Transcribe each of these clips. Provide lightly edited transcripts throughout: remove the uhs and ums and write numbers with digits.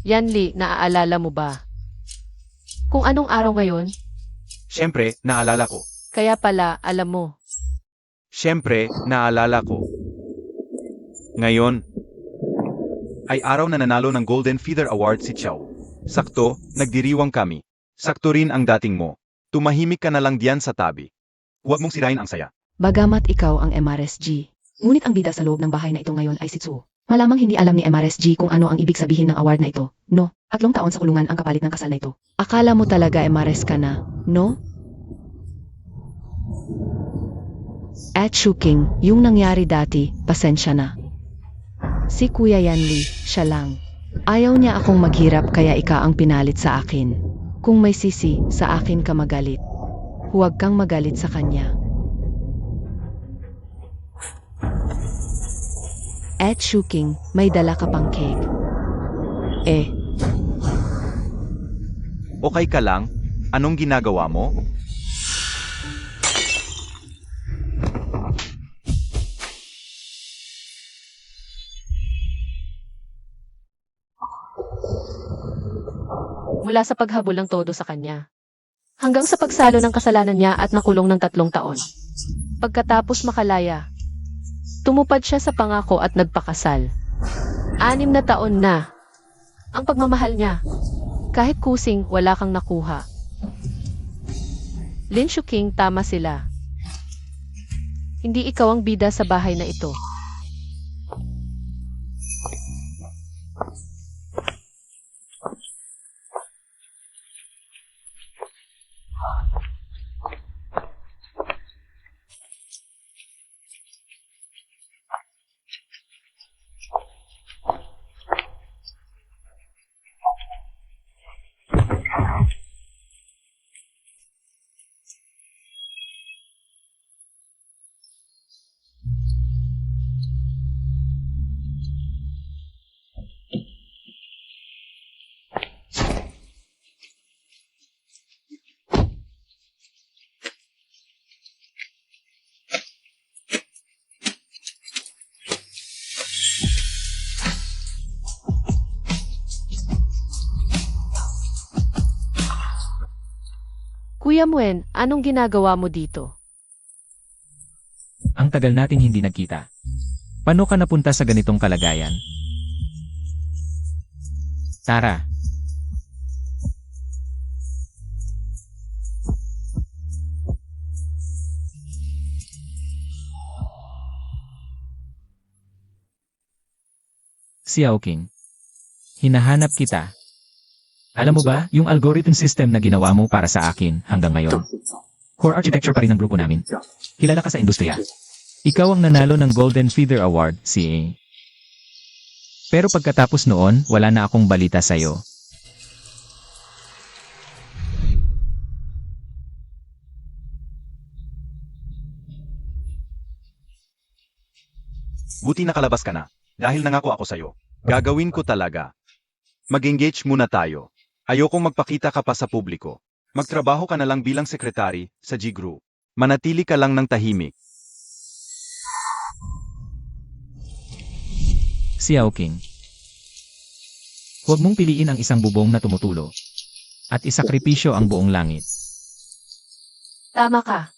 Yanli, naaalala mo ba? Kung anong araw ngayon? Siyempre, naalala ko. Kaya pala, alam mo. Siyempre, naalala ko. Ngayon, ay araw na nanalo ng Golden Feather Award si Chow. Sakto, nagdiriwang kami. Sakto rin ang dating mo. Tumahimik ka na lang diyan sa tabi. Huwag mong sirain ang saya. Bagamat ikaw ang MRSG, ngunit ang bida sa loob ng bahay na ito ngayon ay si Tsuo. Malamang hindi alam ni MRSG kung ano ang ibig sabihin ng award na ito, no? 3 taon sa kulungan ang kapalit ng kasal na ito. Akala mo talaga MRS ka na, no? At Shuking, yung nangyari dati, pasensya na. Si Kuya Yanli, siya lang. Ayaw niya akong maghirap kaya ika ang pinalit sa akin. Kung may sisi, sa akin ka magalit. Huwag kang magalit sa kanya. At Shuking, may dala ka pang cake. Okay ka lang? Anong ginagawa mo? Mula sa paghabol ng todo sa kanya. Hanggang sa pagsalo ng kasalanan niya at nakulong ng 3 taon. Pagkatapos makalaya, tumupad siya sa pangako at nagpakasal. 6 na taon na. Ang pagmamahal niya. Kahit kusing, wala kang nakuha. Lin Shuking, tama sila. Hindi ikaw ang bida sa bahay na ito. Kuya Muen, anong ginagawa mo dito? Ang tagal natin hindi nagkita. Paano ka napunta sa ganitong kalagayan? Tara. Xiao King. Hinahanap kita. Alam mo ba, yung algorithm system na ginawa mo para sa akin hanggang ngayon? Core architecture pa rin ang grupo namin. Kilala ka sa industriya. Ikaw ang nanalo ng Golden Feather Award, CA. Pero pagkatapos noon, wala na akong balita sa'yo. Buti nakalabas ka na. Dahil nangako ako sa'yo. Gagawin ko talaga. Mag-engage muna tayo. Ayokong magpakita ka pa sa publiko. Magtrabaho ka na lang bilang sekretary sa G Group. Manatili ka lang ng tahimik. Xiao King. Huwag mong piliin ang isang bubong na tumutulo. At isakripisyo ang buong langit. Tama ka.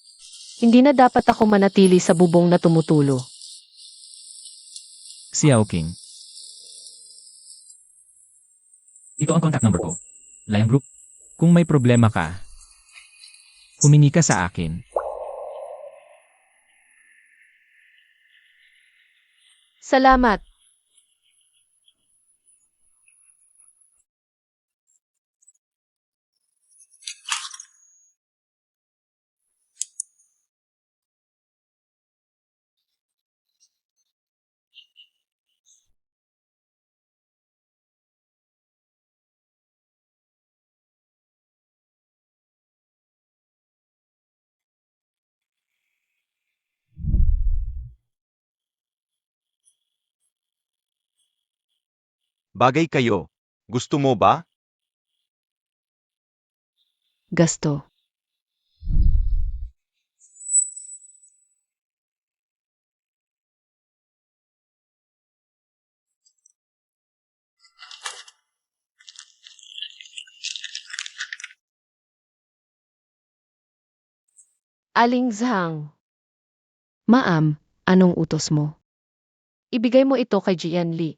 Hindi na dapat ako manatili sa bubong na tumutulo. Xiao King. Ito ang contact number ko. Lion Group. Kung may problema ka, humingi ka sa akin. Salamat. Bagay kayo. Gusto mo ba? Gasto. Aling Zhang, Ma'am, anong utos mo? ibigay mo ito kay Jianli.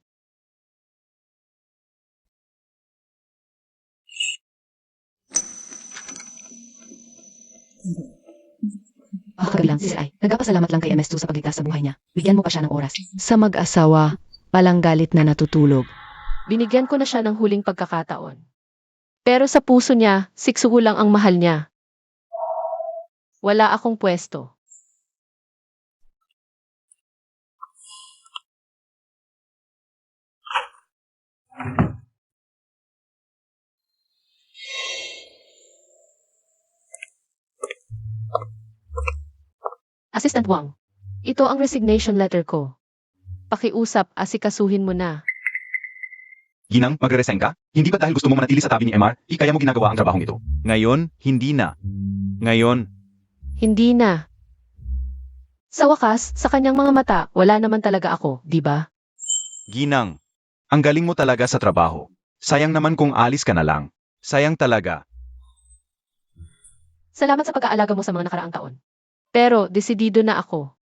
Kagabi lang, Sis Ai. Nagpapasalamat lang kay MS2 sa pagligtas sa buhay niya. Bigyan mo pa siya ng oras. Sa mag-asawa, palang galit na natutulog. Binigyan ko na siya ng huling pagkakataon. Pero sa puso niya, siksugo lang ang mahal niya. Wala akong pwesto. Assistant Wang, ito ang resignation letter ko. Pakiusap, asikasuhin mo na. Ginang, magre-resign ka? Hindi ba dahil gusto mo manatili sa tabi ni MR, kaya mo ginagawa ang trabahong ito? Ngayon, hindi na. Ngayon, Hindi na. Sa wakas, sa kanyang mga mata, wala naman talaga ako, di ba? Ginang, ang galing mo talaga sa trabaho. Sayang naman kung alis ka na lang. Sayang talaga. Salamat sa pag-aalaga mo sa mga nakaraang taon. Pero, desidido na ako.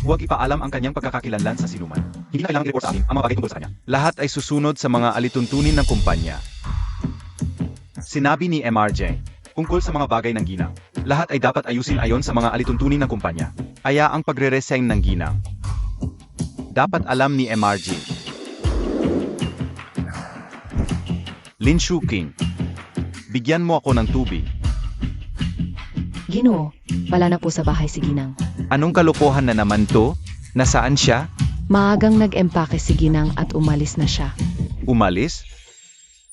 Huwag ipaalam ang kanyang pagkakakilanlan sa sinuman. Hindi na kailangang i-report sa amin ang mga bagay tungkol sa kanya. Lahat ay susunod sa mga alituntunin ng kumpanya. Sinabi ni MRJ, tungkol sa mga bagay ng ginang. Lahat ay dapat ayusin ayon sa mga alituntunin ng kumpanya. Kaya ang pagre-resign ng ginang. Dapat alam ni MRJ. Lin Shuking, bigyan mo ako ng tubig. Ginoo, wala na po sa bahay si Ginang. Anong kalokohan na naman to? Nasaan siya? Maagang nag-empake si Ginang at umalis na siya. Umalis?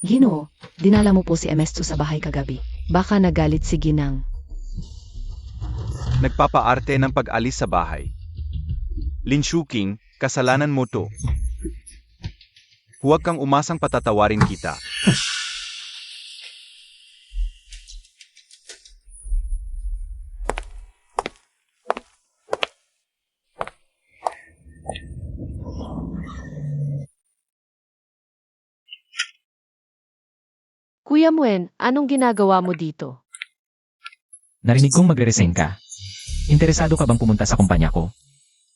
Ginoo, dinala mo po si MS2 sa bahay kagabi. Baka nagalit si Ginang. Nagpapaarte ng pag-alis sa bahay. Lin Shuking, kasalanan mo to. Huwag kang umasang patatawarin kita. Kuya Muen, anong ginagawa mo dito? Narinig kong magre-resign ka. Interesado ka bang pumunta sa kumpanya ko?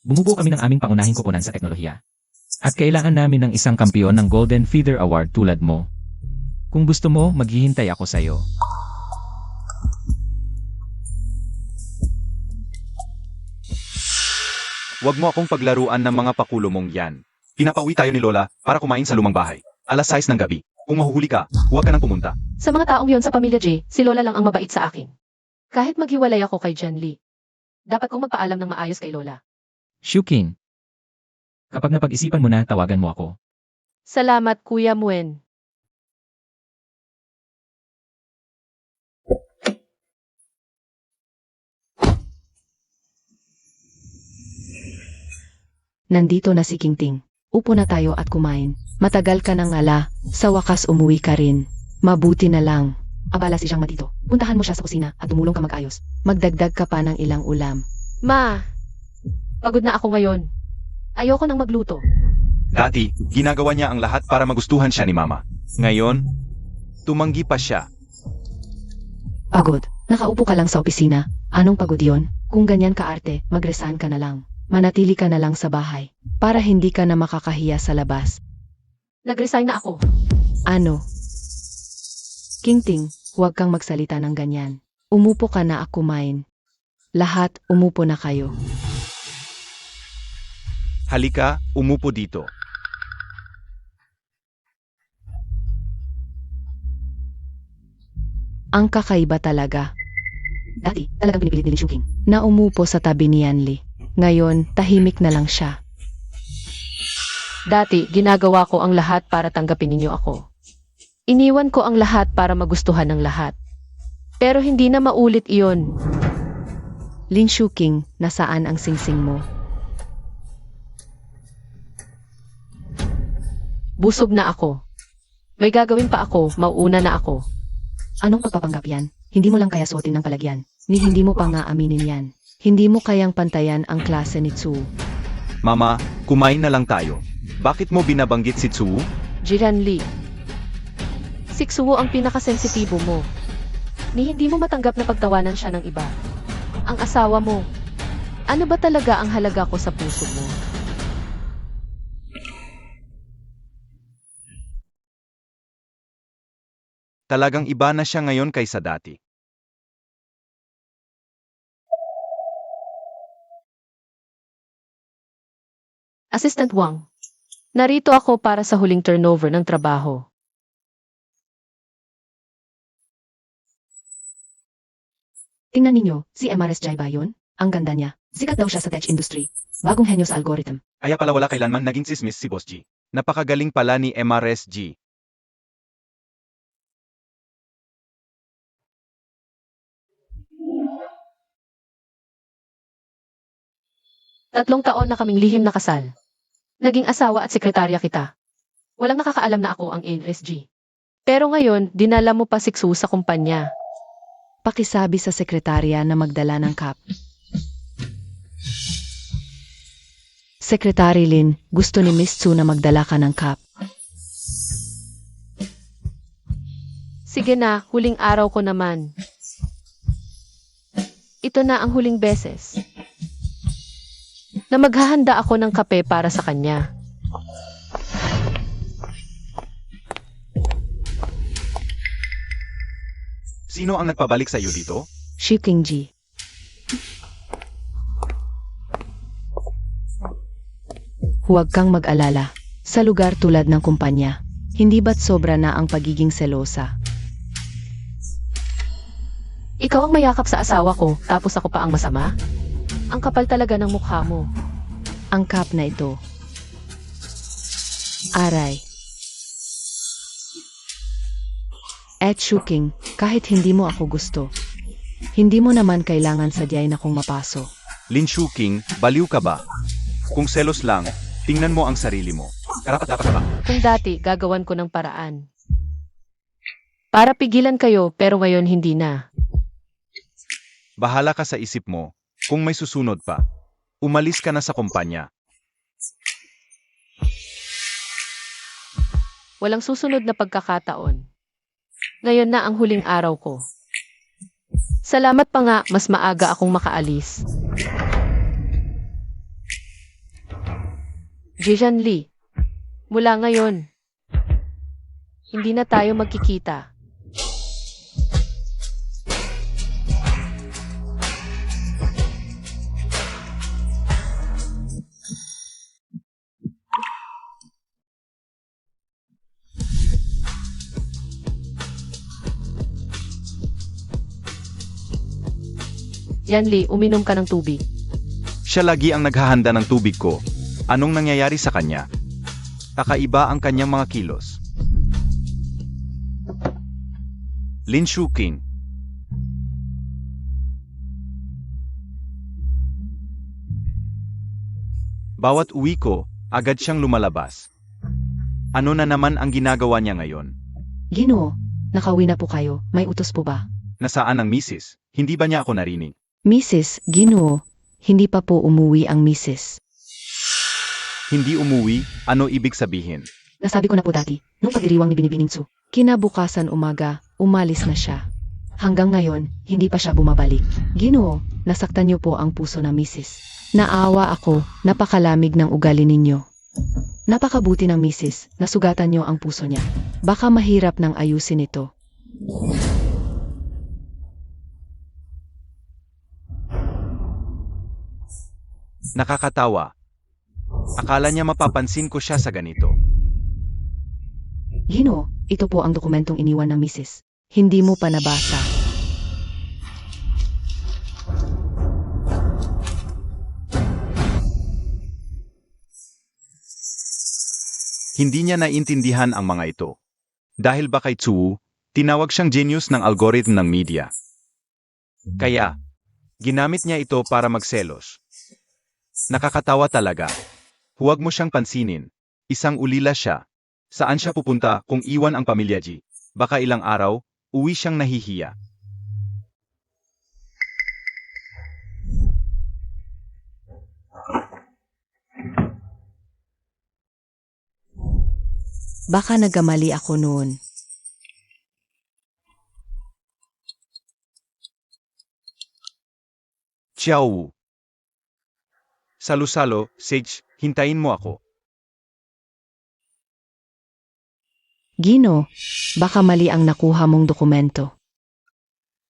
Bumubuo kami ng aming pangunahing kupunan sa teknolohiya. At kailangan namin ng isang kampiyon ng Golden Feather Award tulad mo. Kung gusto mo, maghihintay ako sa'yo. Huwag mo akong paglaruan ng mga pakulo mong yan. Pinapauwi tayo ni Lola para kumain sa lumang bahay. Alas 6 ng gabi. Kung mahuhuli ka, huwag ka nang pumunta. Sa mga taong yon sa pamilya J, si Lola lang ang mabait sa akin. Kahit maghiwalay ako kay Jianli. Dapat kong magpaalam ng maayos kay Lola. Shuking. Kapag napag-isipan mo na, tawagan mo ako. Salamat, Kuya Muen. Nandito na si Kingting. Upo na tayo at kumain. Matagal ka nang ala. Sa wakas umuwi ka rin. Mabuti na lang. Abala si siyang matito. Puntahan mo siya sa kusina at tumulong ka mag-ayos. Magdagdag ka pa ng ilang ulam. Ma, pagod na ako ngayon. Ayoko nang magluto. Dati, ginagawa niya ang lahat para magustuhan siya ni Mama. Ngayon, tumanggi pa siya. Pagod. Nakaupo ka lang sa opisina. Anong pagod yon? Kung ganyan ka arte, mag-resign ka na lang. Manatili ka na lang sa bahay. Para hindi ka na makakahiya sa labas. Nag-resign na ako. Ano? Kingting, huwag kang magsalita ng ganyan. Umupo ka na at kumain. Lahat, umupo na kayo. Halika, umupo dito. Ang kakaiba talaga. Dati, talagang pinipilit ni Lin Shuking na umupo sa tabi ni Yanli. Ngayon, tahimik na lang siya. Dati, ginagawa ko ang lahat para tanggapin ninyo ako. Iniwan ko ang lahat para magustuhan ng lahat. Pero hindi na maulit iyon. Lin Shuking, nasaan ang singsing mo? Busog na ako. May gagawin pa ako, mauuna na ako. Anong pagpapanggap yan? Hindi mo lang kaya suotin ng palagyan. Ni hindi mo pa nga aminin yan. Hindi mo kayang pantayan ang klase ni Tsu. Mama, kumain na lang tayo. Bakit mo binabanggit si Tsuwu? Jiranli. Si Xuo ang pinakasensitibo mo. Ni hindi mo matanggap na pagtawanan siya ng iba. Ang asawa mo. Ano ba talaga ang halaga ko sa puso mo? Talagang iba na siya ngayon kaysa dati. Assistant Wang. Narito ako para sa huling turnover ng trabaho. Tingnan ninyo, si MRSJ ba yun? Ang ganda niya. Sikat daw siya sa tech industry. Bagong henyo sa algorithm. Kaya pala wala kailanman naging sismis si Boss G. Napakagaling pala ni MRSG. Tatlong taon na kaming lihim na kasal. Naging asawa at sekretarya kita. Walang nakakaalam na ako ang MRSG. Pero ngayon, dinala mo pa si Xuo sa kumpanya. Pakisabi sa sekretarya na magdala ng cup. Sekretary Lin, gusto ni Miss Tsu na magdala ka ng cup. Sige na, huling araw ko naman. Ito na ang huling beses na maghahanda ako ng kape para sa kanya. Sino ang nagpabalik sa iyo dito? Shiking Ji. Huwag kang mag-alala. Sa lugar tulad ng kumpanya, hindi ba't sobra na ang pagiging selosa? Ikaw ang mayakap sa asawa ko, tapos ako pa ang masama? Ang kapal talaga ng mukha mo. Ang cup na ito. Aray. At Shuking, kahit hindi mo ako gusto, hindi mo naman kailangan sadyain akong mapaso. Lin Shuking, baliw ka ba? Kung selos lang, tingnan mo ang sarili mo. Karapat-dapat ka ba? Kung dati, gagawan ko ng paraan. Para pigilan kayo, pero ngayon hindi na. Bahala ka sa isip mo. Kung may susunod pa, umalis ka na sa kumpanya. Walang susunod na pagkakataon. Ngayon na ang huling araw ko. Salamat pa nga, mas maaga akong makaalis. Jijan Lee, mula ngayon, hindi na tayo magkikita. Yanli, uminom ka ng tubig. Siya lagi ang naghahanda ng tubig ko. Anong nangyayari sa kanya? Kakaiba ang kanyang mga kilos. Lin Shuking. Bawat uwi ko, agad siyang lumalabas. Ano na naman ang ginagawa niya ngayon? Ginoo, nakauwi na po kayo. May utos po ba? Nasaan ang misis? Hindi ba niya ako narinig? Mrs. Ginoo, hindi pa po umuwi ang Mrs. Hindi umuwi? Ano ibig sabihin? Nasabi ko na po dati, nung pagdiriwang ni Binibining Tsu. Kinabukasan umaga, umalis na siya. Hanggang ngayon, hindi pa siya bumabalik. Ginoo, nasaktan niyo po ang puso ng Mrs. Naawa ako, napakalamig ng ugali ninyo. Napakabuti ng Mrs. Nasugatan niyo ang puso niya. Baka mahirap nang ayusin ito. Nakakatawa. Akala niya mapapansin ko siya sa ganito. Ginoo, ito po ang dokumentong iniwan ng Mrs. Hindi mo pa nabasa. Hindi niya naintindihan ang mga ito. Dahil ba kay Tsuwu, tinawag siyang genius ng algorithm ng media. Kaya, ginamit niya ito para magselos. Nakakatawa talaga. Huwag mo siyang pansinin. Isang ulila siya. Saan siya pupunta kung iwan ang pamilya G? Baka ilang araw, uwi siyang nahihiya. Baka nagkamali ako noon. Xiao Wu. Salo-salo, Sage, hintayin mo ako. Gino, baka mali ang nakuha mong dokumento.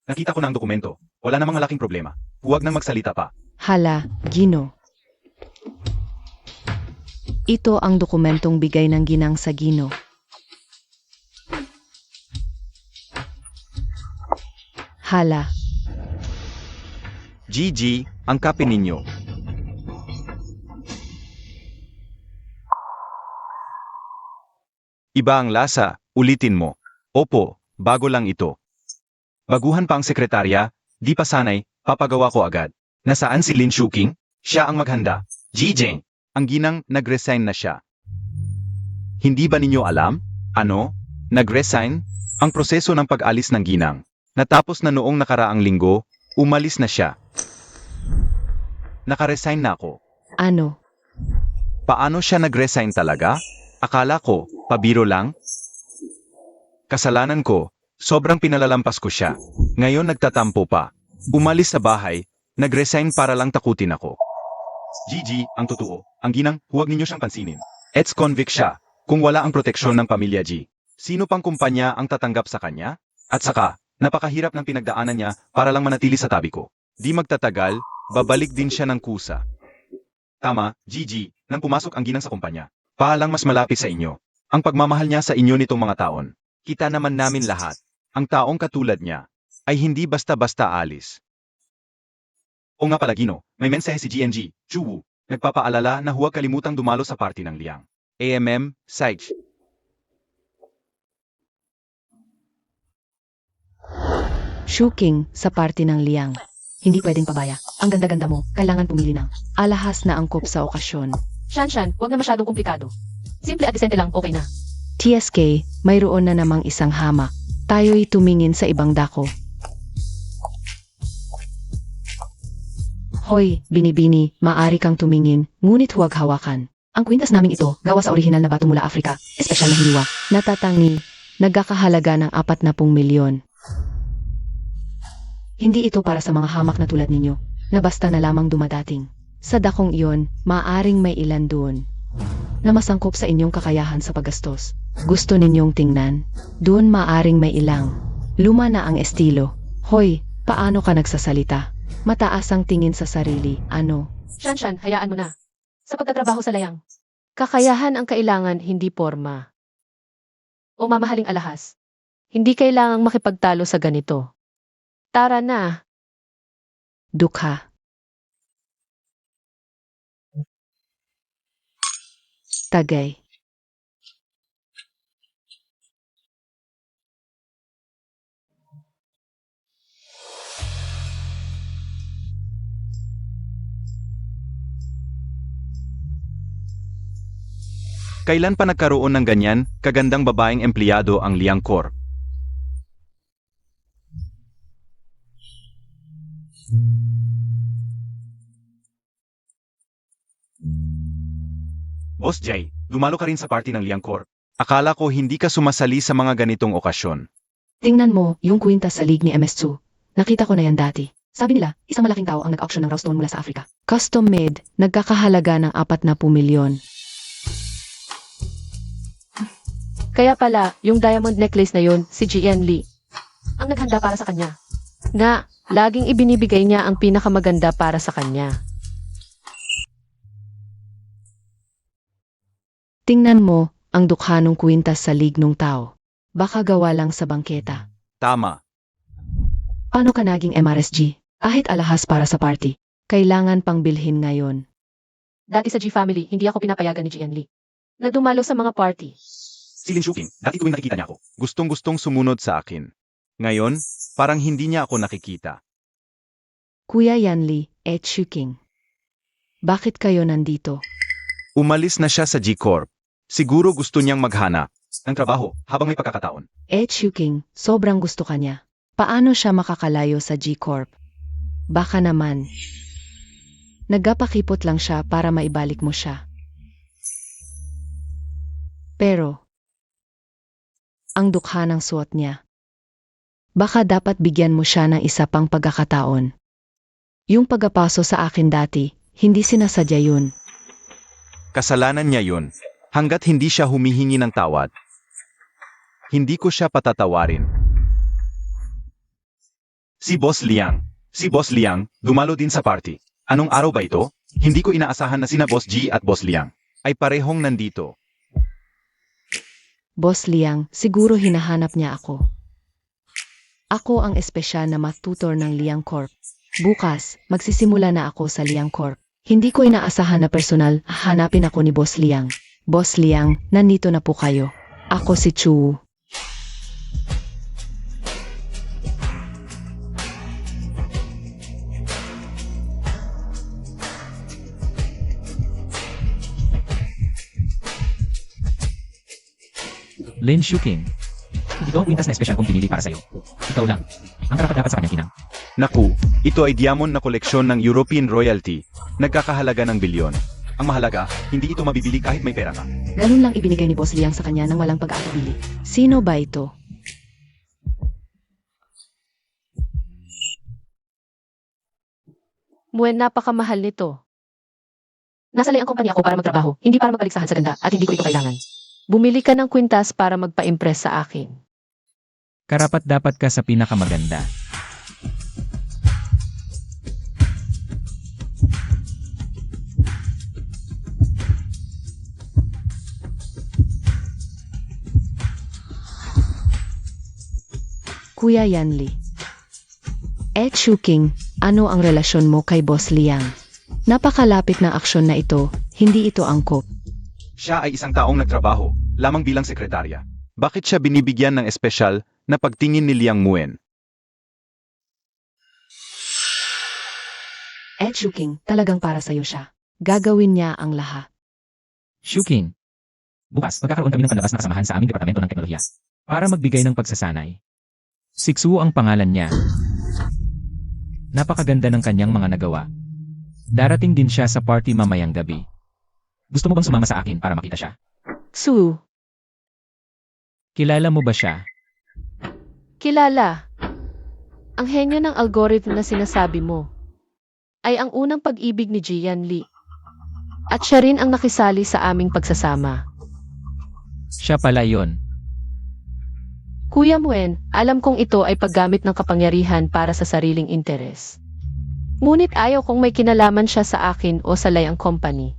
Nakita ko na ang dokumento. Wala namang malaking problema. Huwag nang magsalita pa. Hala, Gino. Ito ang dokumentong bigay ng ginang sa Gino. Hala, Gigi, ang kape ninyo. Iba ang lasa, ulitin mo. Opo, bago lang ito. Baguhan pa ang sekretarya, di pa sanay, papagawa ko agad. Nasaan si Lin Shuking? Siya ang maghanda. Gigi, ang ginang nag-resign na siya. Hindi ba ninyo alam? Ano? Nag-resign? Ang proseso ng pag-alis ng ginang. Natapos na noong nakaraang linggo, umalis na siya. Naka-resign na ako. ano? Paano siya nag-resign talaga? Akala ko, pabiro lang? Kasalanan ko, sobrang pinalalampas ko siya. Ngayon nagtatampo pa. Umalis sa bahay, nag-resign para lang takutin ako. Gigi, ang totoo, ang ginang, huwag ninyo siyang pansinin. Ex-convict siya, kung wala ang proteksyon ng pamilya G. Sino pang kumpanya ang tatanggap sa kanya? At saka, napakahirap ng pinagdaanan niya para lang manatili sa tabi ko. Di magtatagal, babalik din siya ng kusa. Tama, Gigi, nang pumasok ang ginang sa kumpanya. Paalang mas malapit sa inyo. Ang pagmamahal niya sa inyo nitong mga taon. Kita naman namin lahat. Ang taong katulad niya ay hindi basta-basta alis. O nga pala Gino, may mensahe si GNG, Chu Wu. Nagpapaalala na huwag kalimutang dumalo sa party ng Liang. AMM, Sage. Shuking sa party ng Liang. Hindi pwedeng pabaya. Ang ganda-ganda mo, kailangan pumili ng. Alahas na angkop sa okasyon. Shan, huwag na masyadong komplikado. Simple at disente lang, okay na. TSK, mayroon na namang isang hamak. Tayo'y tumingin sa ibang dako. Hoy, binibini, maari kang tumingin, ngunit huwag hawakan. Ang kwintas namin ito, gawa sa orihinal na bato mula Afrika, espesyal na hiliwa. Natatangi, nagkakahalaga ng 40 milyon. Hindi ito para sa mga hamak na tulad ninyo, na basta na lamang dumadating. Sa dakong iyon, maaring may ilan doon Na masangkop sa inyong kakayahan sa paggastos. gusto ninyong tingnan. Doon maaring may ilang. Luma na ang estilo. Hoy, paano ka nagsasalita? Mataas ang tingin sa sarili, ano? Shan, hayaan mo na. Sa pagtatrabaho sa layang. Kakayahan ang kailangan, hindi porma. O mamahaling alahas. Hindi kailangang makipagtalo sa ganito. Tara na. Dukha. Tagay. Kailan pa nagkaroon ng ganyan, kagandang babaeng empleyado ang Liang Corp? Boss Jay, dumalo ka rin sa party ng Liang Corp. Akala ko hindi ka sumasali sa mga ganitong okasyon. Tingnan mo, yung kwintas sa league ni MS2. Nakita ko na yan dati. Sabi nila, isang malaking tao ang nag-auction ng raw stone mula sa Afrika. Custom made, nagkakahalaga ng 40 milyon. Kaya pala, yung diamond necklace na yun, si Jian Li. Ang naghanda para sa kanya. Nga, laging ibinibigay niya ang pinakamaganda para sa kanya. Tingnan mo, ang dukha ng kwintas sa lignong tao. Baka gawa lang sa bangketa. Tama. Paano ka naging MRSG? Kahit alahas para sa party. Kailangan pang bilhin ngayon. Dati sa G-Family, hindi ako pinapayagan ni Jian Li. Na dumalo sa mga party. Si Lin Shuking, dati tuwing nakikita niya ako, gustong-gustong sumunod sa akin. Ngayon, parang hindi niya ako nakikita. Kuya Yanli, Shuking. Bakit kayo nandito? Umalis na siya sa G-Corp. Siguro gusto niyang maghanap ng trabaho habang may pagkakataon. Shuking, sobrang gusto ka niya. Paano siya makakalayo sa G-Corp? Baka naman. Nagpakipot lang siya para maibalik mo siya. Pero, ang dukha ng suot niya. Baka dapat bigyan mo siya ng isa pang pagkakataon. Yung pagkapaso sa akin dati, hindi sinasadya yun. Kasalanan niya yun. Hanggat hindi siya humihingi ng tawad, hindi ko siya patatawarin. Si Boss Liang, dumalo din sa party. Anong araw ba ito? Hindi ko inaasahan na sina Boss G at Boss Liang ay parehong nandito. Boss Liang, siguro hinahanap niya ako. Ako ang espesyal na matutor ng Liang Corp. Bukas, magsisimula na ako sa Liang Corp. Hindi ko inaasahan na personal, hanapin ako ni Boss Liang. Boss Liang, nandito na po kayo. Ako si Chu. Lin Shuking. Ito ang kwintas na espesyal kong pinili para sa'yo. Ikaw lang. Ang karapat-dapat sa kanyang kinang. Naku, ito ay diamond na koleksyon ng European royalty. Nagkakahalaga ng bilyon. Ang mahalaga, hindi ito mabibili kahit may pera ka. Ganun lang ibinigay ni Boss Liang sa kanya nang walang pag-aatubili. Sino ba ito? Muen, napakamahal nito. Nasa Liang Company ako para magtrabaho, hindi para magpaligsahan sa ganda at hindi ko ito kailangan. Bumili ka ng kwintas para magpa-impress sa akin. Karapat-dapat ka sa pinakamaganda. Kuya Yanli. Shuking, ano ang relasyon mo kay Boss Liang? Napakalapit ng aksyon na ito, hindi ito angkop. Siya ay isang taong nagtrabaho, lamang bilang sekretarya. Bakit siya binibigyan ng espesyal na pagtingin ni Liang Muen? Shuking, talagang para sa'yo siya. Gagawin niya ang lahat. Shuking. Bukas, magkakaroon kami ng panlabas na kasamahan sa aming departamento ng teknolohiya. Para magbigay ng pagsasanay. Siksu ang pangalan niya. Napakaganda ng kanyang mga nagawa. Darating din siya sa party mamayang gabi. Gusto mo bang sumama sa akin para makita siya? Su, Kilala mo ba siya? kilala. Ang henyo ng algorithm na sinasabi mo ay ang unang pag-ibig ni Jian Li. At siya rin ang nakisali sa aming pagsasama. Siya pala yon. Kuya Muen, alam kong ito ay paggamit ng kapangyarihan para sa sariling interes. Ngunit ayaw kong may kinalaman siya sa akin o sa Liang Company.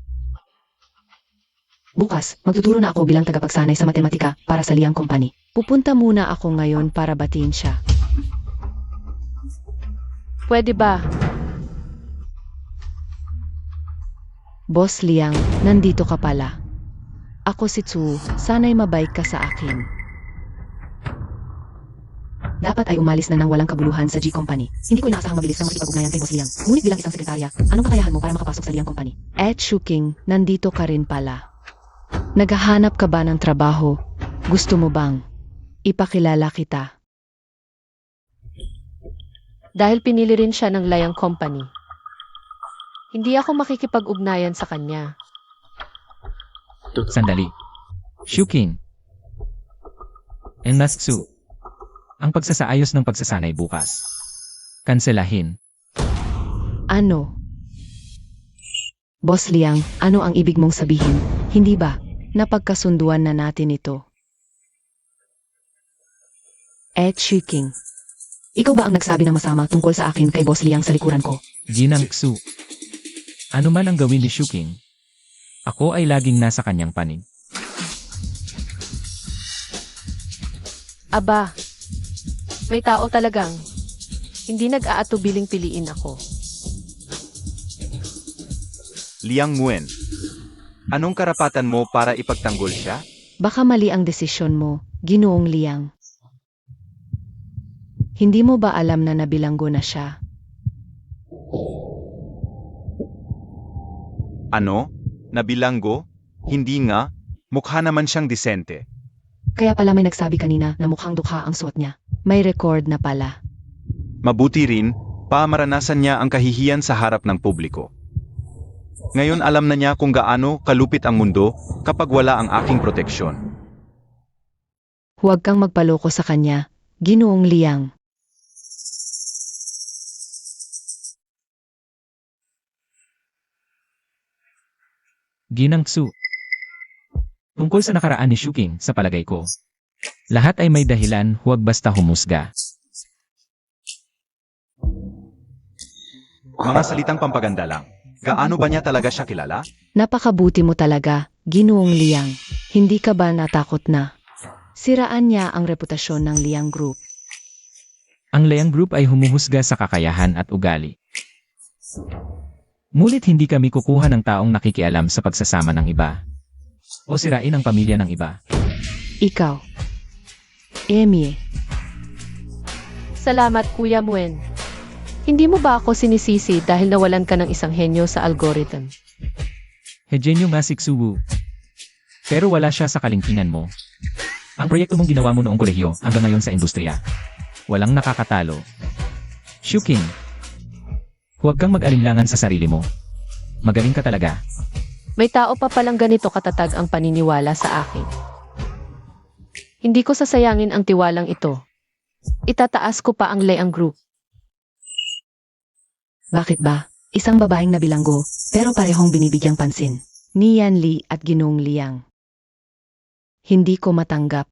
Bukas, magtuturo na ako bilang tagapagsanay sa matematika para sa Liang Company. Pupunta muna ako ngayon para batiin siya. Pwede ba? Boss Liang, nandito ka pala. Ako si Tsu, sana'y mabait ka sa akin. Dapat ay umalis na ng walang kabuluhan sa G Company. Hindi ko inaasahang mabilis na makipag-ugnayan kay Boss Liang. Ngunit bilang isang sekretarya, anong kakayahan mo para makapasok sa Liang Company? Shuking, nandito ka rin pala. Naghahanap ka ba ng trabaho? Gusto mo bang ipakilala kita? Dahil pinili rin siya ng Liang Company. Hindi ako makikipag-ugnayan sa kanya. Sandali. Shuking. Enlastsu. Ang pagsasaayos ng pagsasanay bukas. Kanselahin. Ano? Boss Liang, ano ang ibig mong sabihin? Hindi ba? Napagkasunduan na natin ito. Shuking. Ikaw ba ang nagsabi ng masama tungkol sa akin kay Boss Liang sa likuran ko? Ginang Xu. Ano man ang gawin ni Shuking, ako ay laging nasa kanyang panig. Aba, may tao talagang hindi nag-aatubiling piliin ako. Liang Muen, anong karapatan mo para ipagtanggol siya? Baka mali ang desisyon mo, Ginoong Liang. Hindi mo ba alam na nabilanggo na siya? Ano? Nabilanggo? Hindi nga. Mukha naman siyang disente. Kaya pala may nagsabi kanina na mukhang dukha ang suot niya. May record na pala. Mabuti rin, maranasan niya ang kahihiyan sa harap ng publiko. Ngayon alam na niya kung gaano kalupit ang mundo kapag wala ang aking proteksyon. Huwag kang magpaloko sa kanya, Ginoong Liang. Ginang Su. Tungkol sa nakaraan ni Shuking, sa palagay ko. Lahat ay may dahilan, huwag basta humusga. Mga salitang pampaganda lang. Gaano ba niya talaga siya kilala? Napakabuti mo talaga, Ginoong Liang. Hindi ka ba natakot na? Siraan niya ang reputasyon ng Liang Group. Ang Liang Group ay humuhusga sa kakayahan at ugali. Ngunit hindi kami kukuha ng taong nakikialam sa pagsasama ng iba. O sirain ang pamilya ng iba. Ikaw. Emie. Salamat, Kuya Muen. Hindi mo ba ako sinisisi dahil nawalan ka ng isang henyo sa algorithm? Hejenyo nga si Xuwu. Pero wala siya sa kalingkingan mo. Ang proyekto mong ginawa mo noong kolehiyo hanggang ngayon sa industriya. Walang nakakatalo. Shuking. Huwag kang mag-alinlangan sa sarili mo. Magaling ka talaga. May tao pa palang ganito katatag ang paniniwala sa akin. Hindi ko sasayangin ang tiwalang ito. Itataas ko pa ang Liang Group. Bakit ba? Isang babaeng nabilanggo, pero parehong binibigyang pansin. Ni Yan Li at Ginoong Liang. Hindi ko matanggap.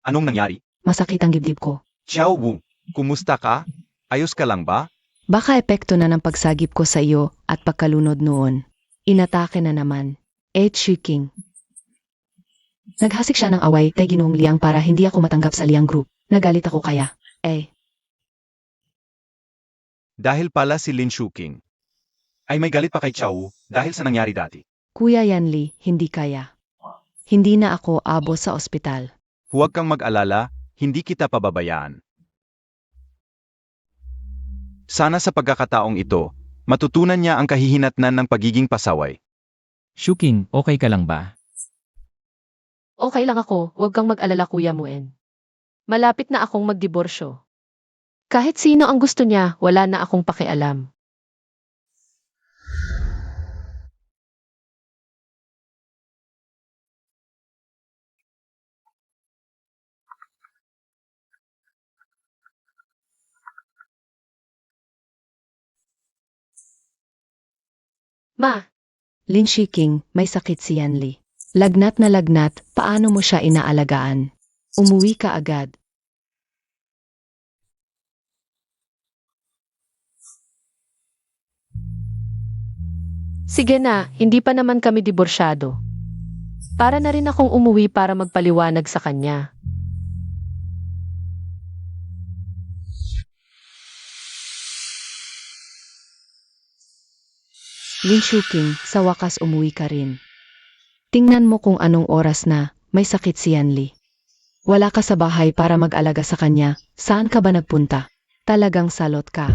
Anong nangyari? Masakit ang dibdib ko. Xiao Wu, kumusta ka? Ayos ka lang ba? Baka epekto na ng pagsagip ko sa iyo at pagkalunod noon. Inatake na naman. Shuking. Naghasik siya ng away kay Ginoong Liang para hindi ako matanggap sa Liang Group. Nagalit ako kaya. Dahil pala si Lin Shuking. Ay may galit pa kay Xiao Wu dahil sa nangyari dati. Kuya Yan Li, hindi kaya. Hindi na ako abo sa ospital. Huwag kang mag-alala, hindi kita pababayaan. Sana sa pagkakataong ito, matutunan niya ang kahihinatnan ng pagiging pasaway. Shuking, okay ka lang ba? Okay lang ako, huwag kang mag-alala, Kuya Muen. Malapit na akong magdiborsyo. Kahit sino ang gusto niya, wala na akong pakialam. Ma, Lin Shiking, may sakit si Yan Li. Lagnat na lagnat, paano mo siya inaalagaan? Umuwi ka agad. sige na, hindi pa naman kami diborsyado. Para na rin akong umuwi para magpaliwanag sa kanya. Lin Shuking, sa wakas umuwi ka rin. Tingnan mo kung anong oras na, may sakit si Yan Li. Wala ka sa bahay para mag-alaga sa kanya, saan ka ba nagpunta? Talagang salot ka.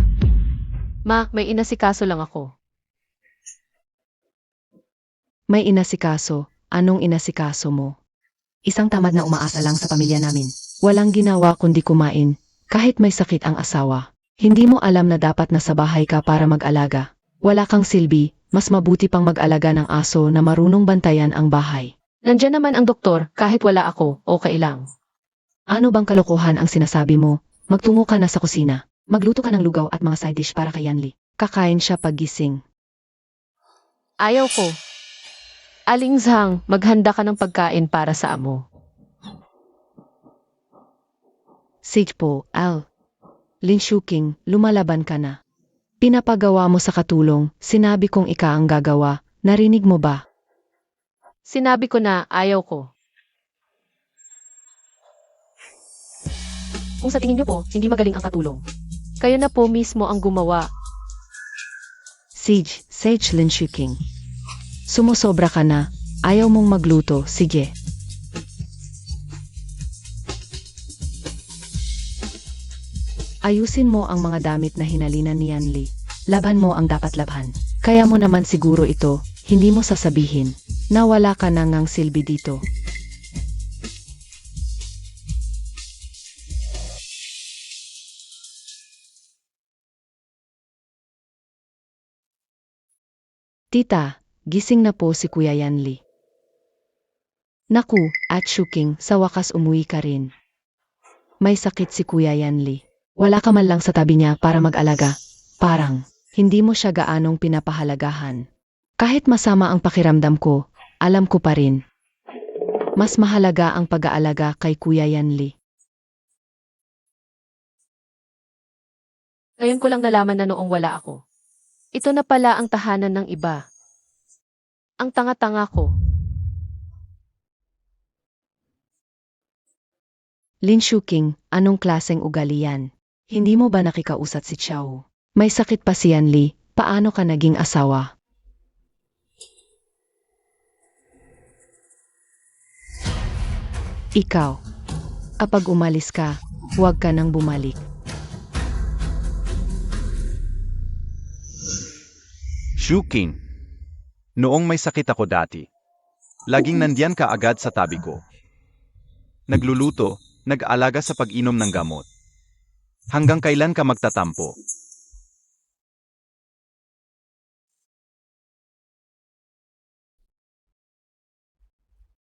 Ma, may inasikaso lang ako. May inasikaso, anong inasikaso mo? Isang tamad na umaasa lang sa pamilya namin. Walang ginawa kundi kumain, kahit may sakit ang asawa. Hindi mo alam na dapat nasa bahay ka para mag-alaga. Wala kang silbi, mas mabuti pang mag-alaga ng aso na marunong bantayan ang bahay. Nandiyan naman ang doktor, kahit wala ako, okay lang. Ano bang kalokohan ang sinasabi mo? Magtungo ka na sa kusina. Magluto ka ng lugaw at mga side dish para kay Yan Li. Kakain siya paggising. Ayaw ko. Aling Zhang, maghanda ka ng pagkain para sa amo. Sage po, Al. Lin Shuking, lumalaban ka na. Pinapagawa mo sa katulong, sinabi kong ika ang gagawa, narinig mo ba? Sinabi ko na ayaw ko. Kung sa tingin niyo po, hindi magaling ang katulong. Kayo na po mismo ang gumawa. Sage Lin Shuking. Sumusobra ka na, ayaw mong magluto, sige. Ayusin mo ang mga damit na hinalinan ni Yan Li. Laban mo ang dapat labhan. Kaya mo naman siguro ito, hindi mo sasabihin, na wala ka na ngang silbi dito. Tita, gising na po si Kuya Yanli. Naku, at Shuking, sa wakas umuwi ka rin. May sakit si Kuya Yanli. Wala ka man lang sa tabi niya para mag-alaga. Parang, hindi mo siya gaanong pinapahalagahan. Kahit masama ang pakiramdam ko, alam ko pa rin. Mas mahalaga ang pag-aalaga kay Kuya Yanli. Ngayon ko lang nalaman na noong wala ako. Ito na pala ang tahanan ng iba. Ang tanga-tanga ko. Lin Shuking, anong klaseng ugali yan? Hindi mo ba nakikausap si Chow? May sakit pa si Yanli, paano ka naging asawa? Ikaw, kapag umalis ka, huwag ka nang bumalik. Shuking. Noong may sakit ako dati, laging nandiyan ka agad sa tabi ko. Nagluluto, nag-aalaga sa pag-inom ng gamot. Hanggang kailan ka magtatampo?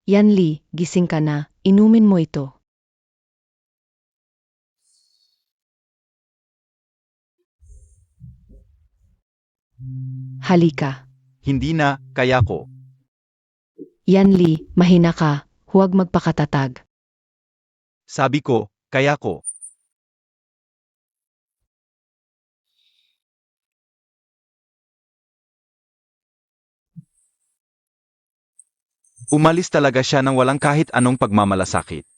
Yanli, gising ka na, inumin mo ito. Halika. Hindi na, kaya ko. Yanli, mahina ka, huwag magpakatatag. Sabi ko, kaya ko. Umalis talaga siya nang walang kahit anong pagmamalasakit.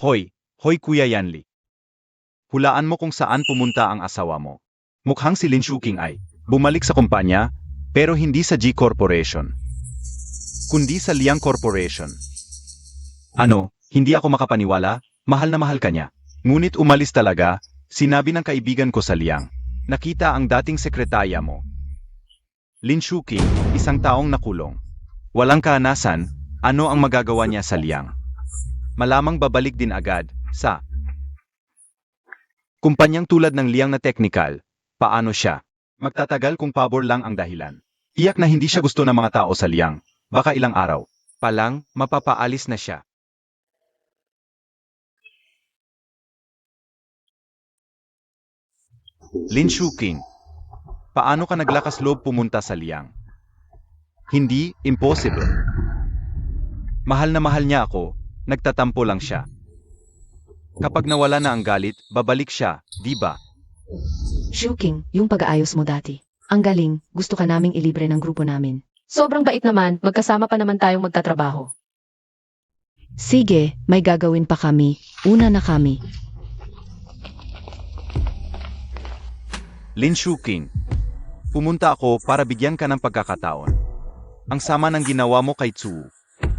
Hoy Kuya Yanli. Hulaan mo kung saan pumunta ang asawa mo. Mukhang si Lin Shuking ay bumalik sa kumpanya, pero hindi sa G Corporation, kundi sa Liang Corporation. Ano, hindi ako makapaniwala, mahal na mahal ka niya. Ngunit umalis talaga, sinabi ng kaibigan ko sa Liang. Nakita ang dating sekretarya mo. Lin Shuking, isang taong nakulong. Walang kaanasan, ano ang magagawa niya sa Liang? Malamang babalik din agad sa kumpanyang tulad ng Liang na technical. Paano siya magtatagal kung pabor lang ang dahilan? Iyak na hindi siya gusto ng mga tao sa Liang. Baka ilang araw pa lang, mapapaalis na siya. Lin Shuking, paano ka naglakas loob pumunta sa Liang? Hindi, impossible. Mahal na mahal niya ako, nagtatampo lang siya. Kapag nawala na ang galit, babalik siya, di ba? Shuking, yung pag-aayos mo dati. Ang galing, gusto ka naming ilibre ng grupo namin. Sobrang bait naman, magkasama pa naman tayong magtatrabaho. Sige, may gagawin pa kami. Una na kami. Lin Shuking, pumunta ako para bigyan ka ng pagkakataon. Ang sama ng ginawa mo kay Tzu.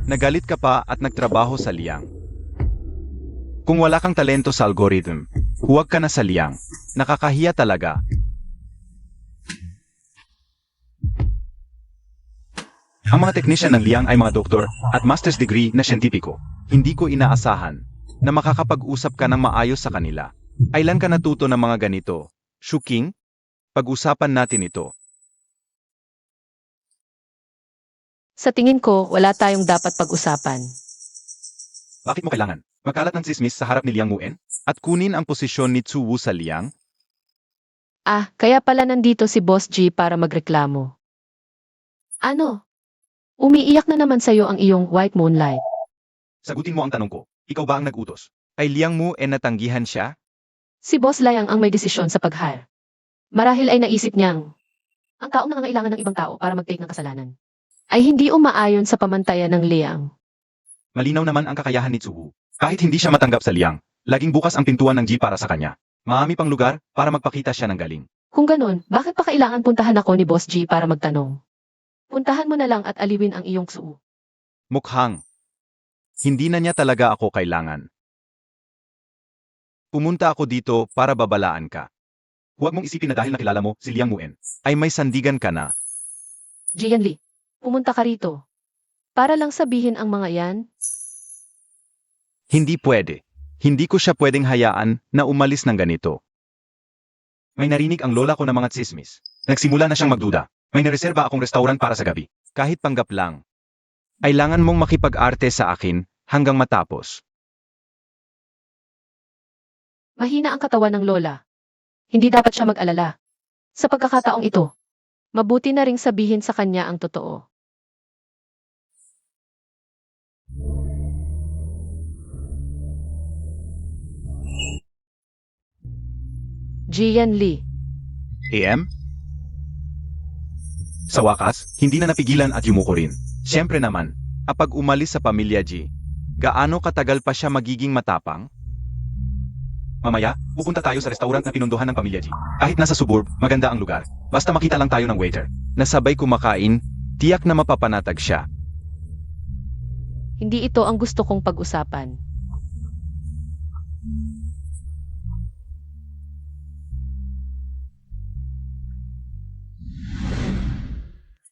Nagalit ka pa at nagtrabaho sa Liang. Kung wala kang talento sa algorithm, huwag ka na sa Liang. Nakakahiya talaga. Ang mga technician ng Liang ay mga doktor at master's degree na siyentipiko. Hindi ko inaasahan na makakapag-usap ka ng maayos sa kanila. Kailan ka natuto ng mga ganito? Shuking, pag-usapan natin ito. Sa tingin ko, wala tayong dapat pag-usapan. Bakit mo kailangan magkalat ng sismis sa harap ni Liang Muen at kunin ang posisyon ni Tzu Wu sa Liang? Ah, kaya pala nandito si Boss G para magreklamo. Ano? Umiiyak na naman sa'yo ang iyong white moonlight. Sagutin mo ang tanong ko. Ikaw ba ang nag-utos? Kay Liang Muen natanggihan siya? Si Boss Liang ang may desisyon sa pag-hire. Marahil ay naisip niyang ang taong nangangailangan ng ibang tao para mag-take ng kasalanan ay hindi umaayon sa pamantayan ng Liang. Malinaw naman ang kakayahan ni Tzu Wu. Kahit hindi siya matanggap sa Liang, laging bukas ang pintuan ng G para sa kanya. Marami pang lugar para magpakita siya ng galing. Kung ganun, bakit pa kailangan puntahan ako ni Boss G para magtanong? Puntahan mo na lang at aliwin ang iyong Tzu. Mukhang hindi na niya talaga ako kailangan. Pumunta ako dito para babalaan ka. Huwag mong isipin na dahil nakilala mo si Liang Muen, ay may sandigan ka na. Jian Li, pumunta ka rito. Para lang sabihin ang mga yan? Hindi pwede. Hindi ko siya pwedeng hayaan na umalis ng ganito. May narinig ang lola ko ng mga tsismis. Nagsimula na siyang magduda. May nareserba akong restaurant para sa gabi. Kahit panggap lang. Kailangan mong makipag-arte sa akin hanggang matapos. Mahina ang katawan ng lola. Hindi dapat siya mag-alala. Sa pagkakataong ito, mabuti na ring sabihin sa kanya ang totoo. Jian Lee. AM? Sa wakas, hindi na napigilan at yumuko rin. Siyempre naman, kapag umalis sa pamilya G, gaano katagal pa siya magiging matapang? Mamaya, pupunta tayo sa restaurant na pinunduhan ng pamilya G. Kahit nasa suburb, maganda ang lugar. Basta makita lang tayo ng waiter. Nasabay kumakain, tiyak na mapapanatag siya. Hindi ito ang gusto kong pag-usapan.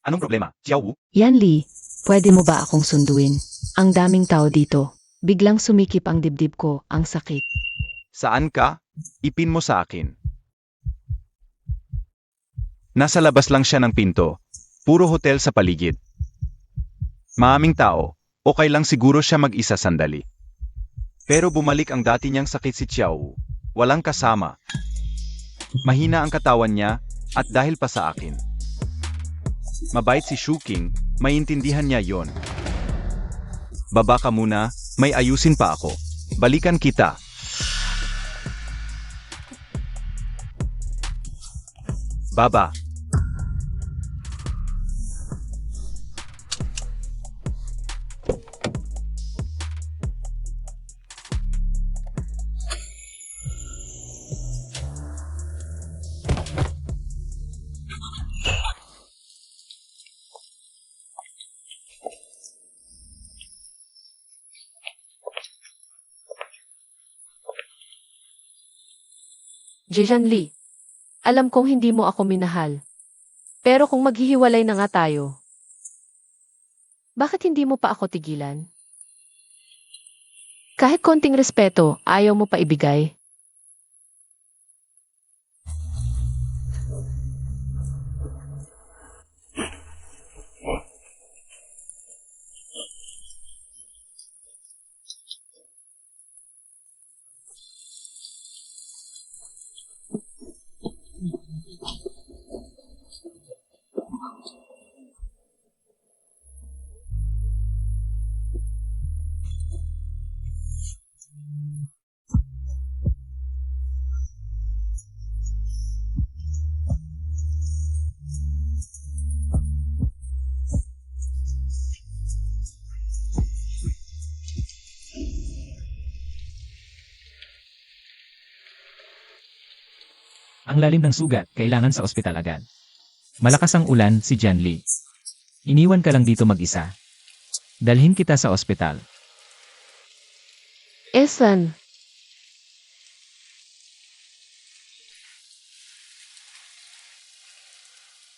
Anong problema, Xiao Wu? Yan Lee, pwede mo ba akong sunduin? Ang daming tao dito. Biglang sumikip ang dibdib ko, ang sakit. Saan ka? Ipin mo sa akin. Nasa labas lang siya ng pinto. Puro hotel sa paligid. Maaming tao, okay lang siguro siya mag-isa sandali. Pero bumalik ang dati niyang sakit si Xiao Wu. Walang kasama. Mahina ang katawan niya, at dahil pa sa akin. Mabait si Shuking, maintindihan niya yon. Baba ka muna, may ayusin pa ako. Balikan kita. Baba. Jian Lee. Alam kong hindi mo ako minahal. Pero kung maghihiwalay na nga tayo, bakit hindi mo pa ako tigilan? Kahit konting respeto, ayaw mo pa ibigay. Ang lalim ng sugat, kailangan sa ospital agad. Malakas ang ulan, si Jian Lee. Iniwan ka lang dito mag-isa. Dalhin kita sa ospital. Esan,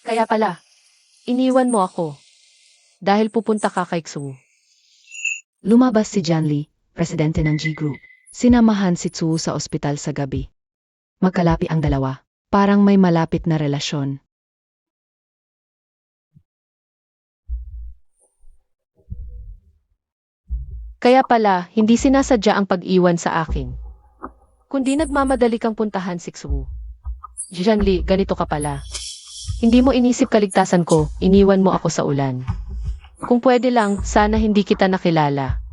kaya pala, iniwan mo ako. Dahil pupunta ka kay Xu. Lumabas si Jian Lee, presidente ng G Group. Sinamahan si Tsu sa ospital sa gabi. Magkalapi ang dalawa. Parang may malapit na relasyon. Kaya pala, hindi sinasadya ang pag-iwan sa akin. Kundi nagmamadali kang puntahan si Xu. Jian Lee, ganito ka pala. Hindi mo inisip kaligtasan ko, iniwan mo ako sa ulan. Kung pwede lang, sana hindi kita nakilala.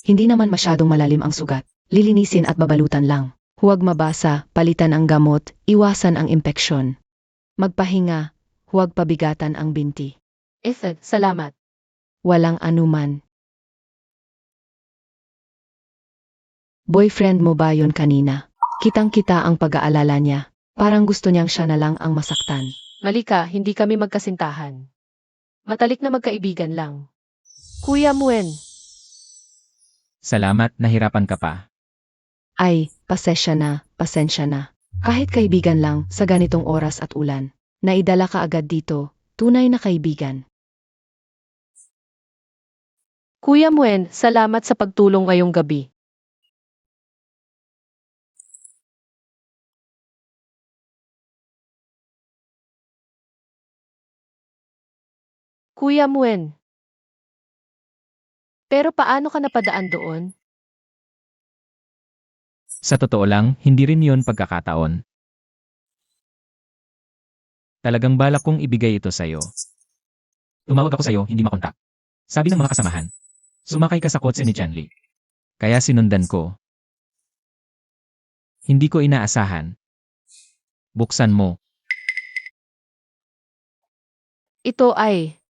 Hindi naman masyadong malalim ang sugat. Lilinisin at babalutan lang. Huwag mabasa, palitan ang gamot, iwasan ang impeksyon. Magpahinga, huwag pabigatan ang binti. Salamat. Walang anuman. Boyfriend mo ba yon kanina? Kitang-kita ang pag-aalala niya. Parang gusto niyang siya na lang ang masaktan. Malika, hindi kami magkasintahan. Matalik na magkaibigan lang. Kuya Muen, Salamat, nahirapan ka pa. Ay, pasensya na, pasensya na. Kahit kaibigan lang sa ganitong oras at ulan, naidala ka agad dito, tunay na kaibigan. Kuya Muen, salamat sa pagtulong ngayong gabi. Kuya Muen. Pero paano ka napadaan doon? Sa totoo lang, hindi rin yon pagkakataon. Talagang balak kong ibigay ito sa'yo. Tumawag ako sa'yo, hindi makontak. Sabi ng mga kasamahan, sumakay ka sa kotse ni Chanli. Kaya sinundan ko. Hindi ko inaasahan. Buksan mo. Ito ay...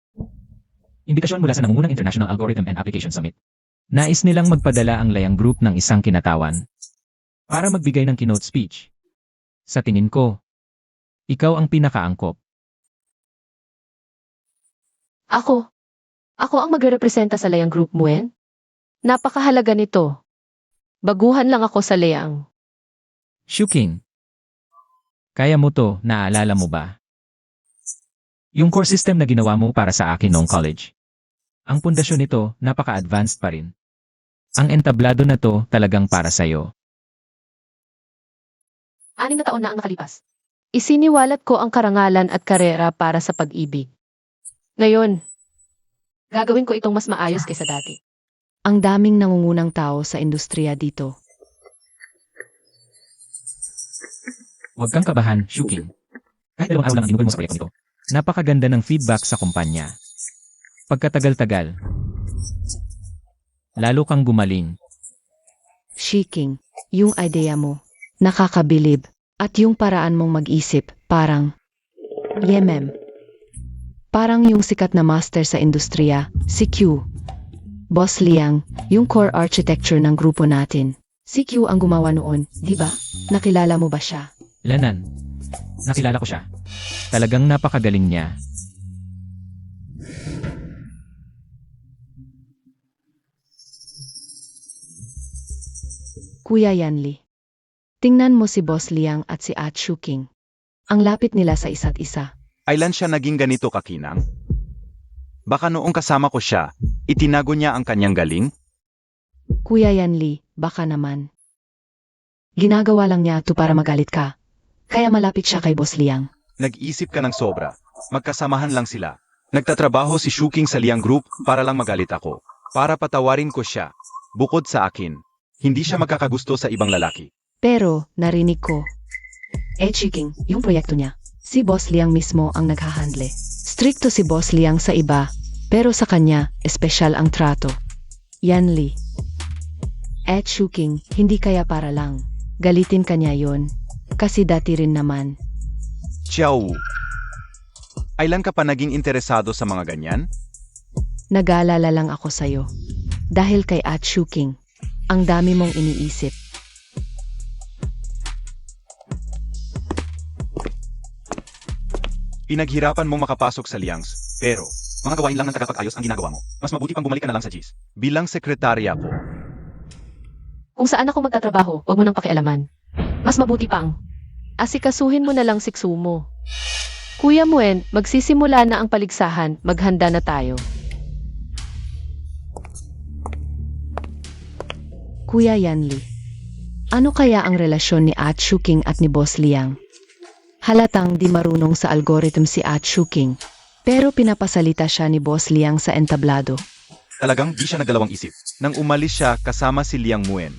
Imbitasyon mula sa nangungunang International Algorithm and Application Summit. Nais nilang magpadala ang layang group ng isang kinatawan para magbigay ng keynote speech. Sa tingin ko, ikaw ang pinakaangkop. Ako ang magrerepresenta sa Layang Group Muen? Napakahalaga nito. Baguhan lang ako sa Layang. Shuking. Kaya mo to, naaalala mo ba? Yung core system na ginawa mo para sa akin noong college. Ang pundasyon nito, napaka-advanced pa rin. Ang entablado na to talagang para sa'yo. 6 na taon na ang nakalipas. Isiniwalat ko ang karangalan at karera para sa pag-ibig. Ngayon, gagawin ko itong mas maayos kaysa dati. Ang daming nangungunang tao sa industriya dito. Huwag kang kabahan, Shuking. Kahit 2 araw lang ang dinugol mo sa proyekto nito. Napakaganda ng feedback sa kumpanya. Pagkatagal-tagal, lalo kang gumaling. Shiking, yung idea mo, nakakabilib, at yung paraan mong mag-isip, parang, yemem. Parang yung sikat na master sa industriya, si Q. Boss Liang, yung core architecture ng grupo natin. Si Q ang gumawa noon, di ba? Nakilala mo ba siya? Lanan, nakilala ko siya. Talagang napakagaling niya. Kuya Yanli. Tingnan mo si Boss Liang at si At Shuking. Ang lapit nila sa isa't isa. Kailan siya naging ganito kakinang? Baka noong kasama ko siya, itinago niya ang kanyang galing? Kuya Yanli, baka naman. Ginagawa lang niya ito para magalit ka. Kaya malapit siya kay Boss Liang. Nag-isip ka ng sobra. Magkasamahan lang sila. Nagtatrabaho si Shuking sa Liang Group para lang magalit ako. Para patawarin ko siya. Bukod sa akin, hindi siya magkakagusto sa ibang lalaki. Pero, narinig ko. Shuking, yung proyekto niya. Si Boss Liang mismo ang naghahandle. Stricto si Boss Liang sa iba, pero sa kanya, espesyal ang trato. Yanli. Shuking, hindi kaya para lang. Galitin kanya yon. Kasi dati rin naman. Xiao Wu. Kailan ka pa naging interesado sa mga ganyan? Nag-aalala lang ako sa'yo. Dahil kay At Shuking, ang dami mong iniisip. Pinaghirapan mong makapasok sa Liangs, pero mga gawain lang ng tagapag-ayos ang ginagawa mo. Mas mabuti pang bumalik ka na lang sa GIS. Bilang sekretarya ko, Kung saan ako magtatrabaho, huwag mo nang pakialaman. Mas mabuti pang. Asikasuhin mo na lang si Xumo. Kuya Muen, magsisimula na ang paligsahan, maghanda na tayo. Kuya Yanli. Ano kaya ang relasyon ni At Shuking at ni Boss Liang? Halatang di marunong sa algorithm si At Shuking, pero pinapasalita siya ni Boss Liang sa entablado. talagang di siya nagdalawang isip. Nang umalis siya kasama si Liang Muen.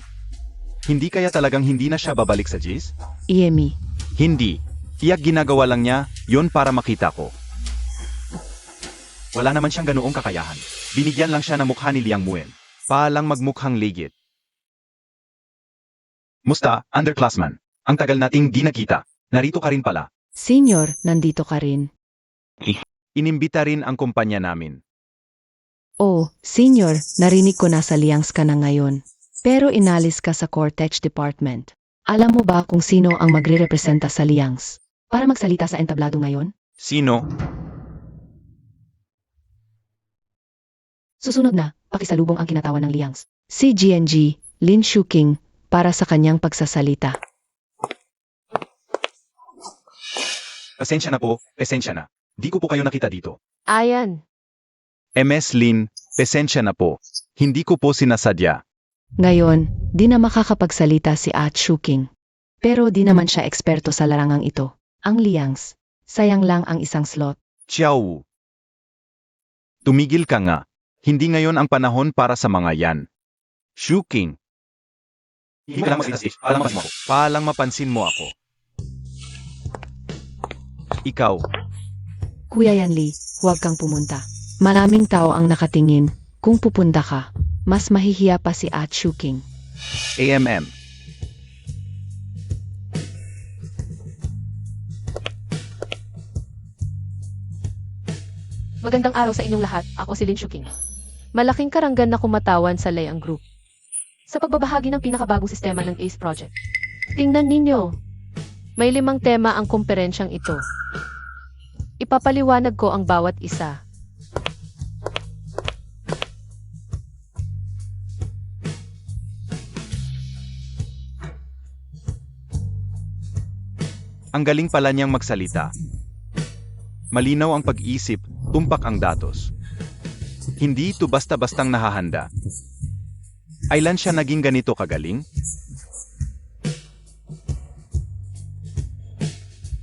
Hindi kaya talagang hindi na siya babalik sa GIS? Iemi. Hindi. Tiyak ginagawa lang niya, yon para makita ko. Wala naman siyang ganoong kakayahan. Binigyan lang siya ng mukha ni Liang Muen. Paalang magmukhang ligit. Musta, underclassman? Ang tagal nating di nakita. Narito ka rin pala. Senior, nandito ka rin. Inimbita rin ang kumpanya namin. Oh, senior, narinig ko nasa Liangs ka na ngayon. Pero inalis ka sa Cortech Department. Alam mo ba kung sino ang magre-representa sa Liangs? Para magsalita sa entablado ngayon? Sino? Susunod na, pakisalubong ang kinatawan ng Liangs. Si GNG, Lin Shuking, para sa kanyang pagsasalita. Pasensya na po, pasensya na. Di ko po kayo nakita dito. Ayan. MS Lin, pasensya na po. Hindi ko po sinasadya. Ngayon, di na makakapagsalita si Ah Shuking. Pero di naman siya eksperto sa larangang ito. Ang Liangs. Sayang lang ang isang slot. Xiao Wu. Tumigil ka nga. Hindi ngayon ang panahon para sa mga yan. Shuking. Hindi ka lang magsitasif. Paalang mapansin mo ako. Ikaw, Kuya Yanli, huwag kang pumunta. Maraming tao ang nakatingin. Kung pupunta ka, mas mahihiya pa si Ah Shuking. AMM. Magandang araw sa inyong lahat. Ako si Lin Shuking. Malaking karanggan na kumatawan sa Layang Group. Sa pagbabahagi ng pinakabagong sistema ng ACE Project. Tingnan ninyo. May 5 tema ang komperensyang ito. Ipapaliwanag ko ang bawat isa. Ang galing pala niyang magsalita. Malinaw ang pag-isip, tumpak ang datos. Hindi ito basta-bastang nahahanda. Ailan siya naging ganito kagaling?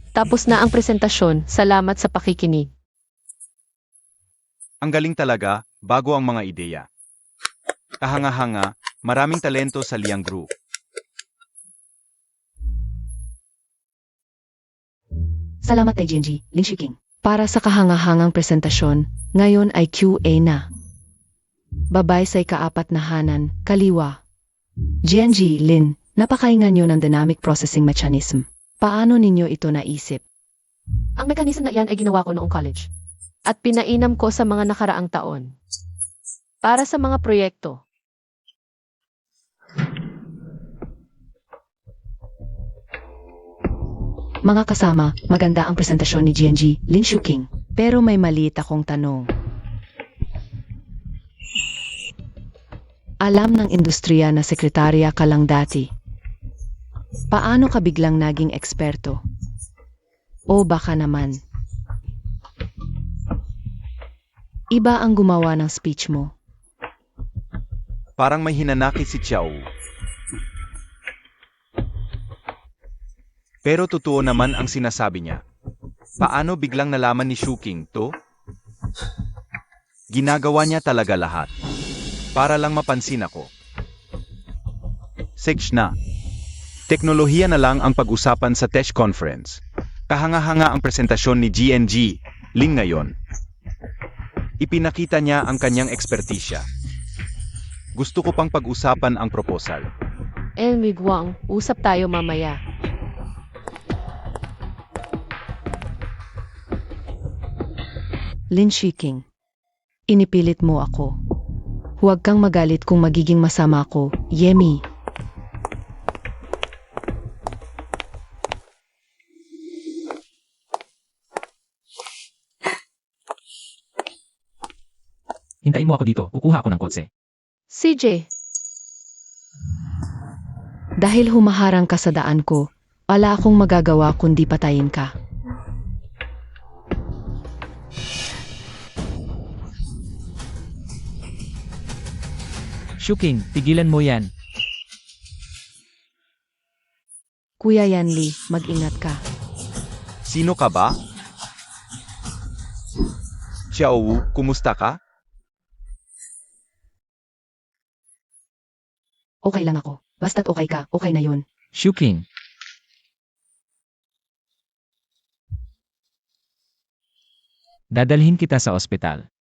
Tapos na ang presentasyon. Salamat sa pakikinig. Ang galing talaga, bago ang mga ideya. Kahanga-hanga, maraming talento sa Liang Group. Salamat kay Genji, Lin Shuking. Para sa kahangahangang presentasyon, ngayon ay QA na. Babay sa ikaapat na hanan, kaliwa. Genji, Lin, napakaingan nyo ng dynamic processing mechanism. Paano ninyo ito naisip? Ang mekanismo na iyan ay ginawa ko noong college. At pinainam ko sa mga nakaraang taon. Para sa mga proyekto. Mga kasama, maganda ang presentasyon ni Genji, Lin Shuking. Pero may maliit akong tanong. Alam ng industriya na sekretarya ka lang dati. Paano ka biglang naging eksperto? O baka naman, iba ang gumawa ng speech mo. Parang may hinanakit si Xiao. Pero totoo naman ang sinasabi niya. Paano biglang nalaman ni Shuking to? Ginagawa niya talaga lahat. Para lang mapansin ako. Six na. Teknolohiya na lang ang pag-usapan sa TESH conference. Kahanga-hanga ang presentasyon ni GNG, Ling ngayon. Ipinakita niya ang kanyang ekspertisya. Gusto ko pang pag-usapan ang proposal. Elmi Guang, usap tayo mamaya. Lin Shuking, inipilit mo ako. Huwag kang magalit kung magiging masama ko, Yemi. Hintayin mo ako dito. Kukuha ako ng kotse. CJ, Dahil humaharang ka sa daan ko, wala akong magagawa kundi patayin ka. Shuking, tigilan mo yan. Kuya Yanli, mag-ingat ka. Sino ka ba? Xiao Wu, kumusta ka? Okay lang ako. Basta't okay ka, okay na yun. Shuking. Dadalhin kita sa ospital.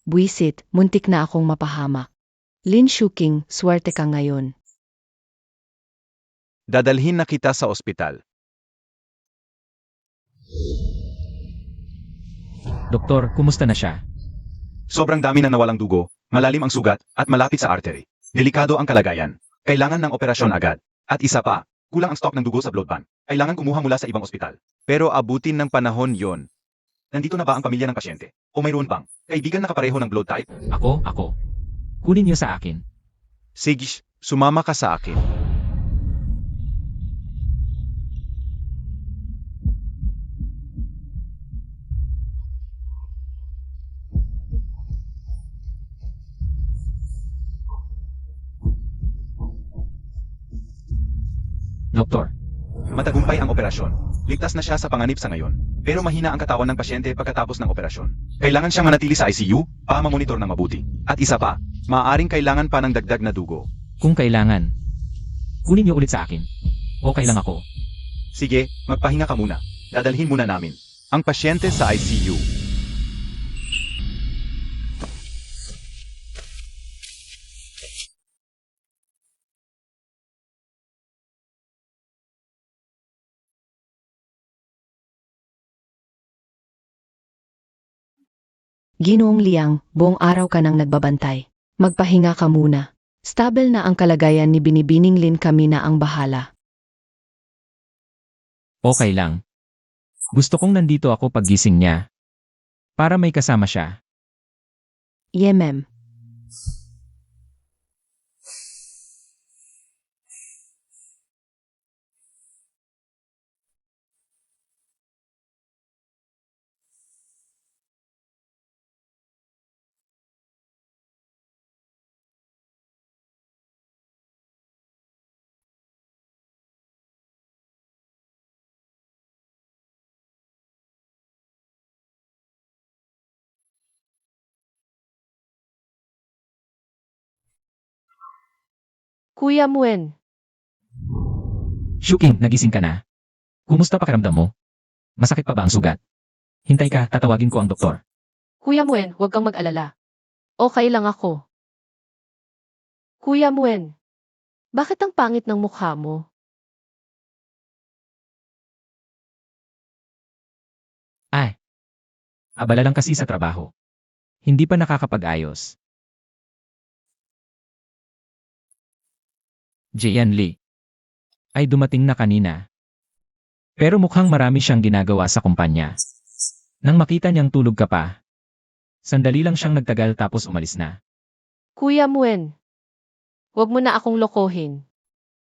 Buisit, muntik na akong mapahamak. Lin Shuking, swerte ka ngayon. Dadalhin na kita sa ospital. Doktor, kumusta na siya? Sobrang dami na nawalang dugo, malalim ang sugat, at malapit sa artery. Delikado ang kalagayan. Kailangan ng operasyon agad. At isa pa, kulang ang stock ng dugo sa blood bank. Kailangan kumuha mula sa ibang ospital. Pero abutin ng panahon yon. Nandito na ba ang pamilya ng pasyente? O mayroon pang kaibigan na kapareho ng blood type? Ako. Kunin niyo sa akin. Sige, sumama ka sa akin. Doktor, Matagumpay ang operasyon. Ligtas na siya sa panganib sa ngayon. Pero mahina ang katawan ng pasyente pagkatapos ng operasyon. Kailangan siyang manatili sa ICU, para mamonitor ng mabuti. At isa pa, maaaring kailangan pa ng dagdag na dugo. kung kailangan, kunin niyo ulit sa akin. Okay lang ako. Sige, magpahinga ka muna. Dadalhin muna namin ang pasyente sa ICU. Ginoong Liang, buong araw ka nang nagbabantay. Magpahinga ka muna. Stable na ang kalagayan ni Binibining Lin, kami na ang bahala. Okay lang. Gusto kong nandito ako paggising niya. Para may kasama siya. Yemem. Kuya Muen, Shuking, nagising ka na? Kumusta pakiramdam mo? Masakit pa ba ang sugat? Hintay ka, tatawagin ko ang doktor. Kuya Muen, huwag kang mag-alala. Okay lang ako. Kuya Muen, bakit ang pangit ng mukha mo? Ay, abala lang kasi sa trabaho. Hindi pa nakakapag-ayos. Jian Lee ay dumating na kanina. Pero mukhang marami siyang ginagawa sa kumpanya. Nang makita niyang tulog ka pa, sandali lang siyang nagtagal tapos umalis na. Kuya Muen, huwag mo na akong lokohin.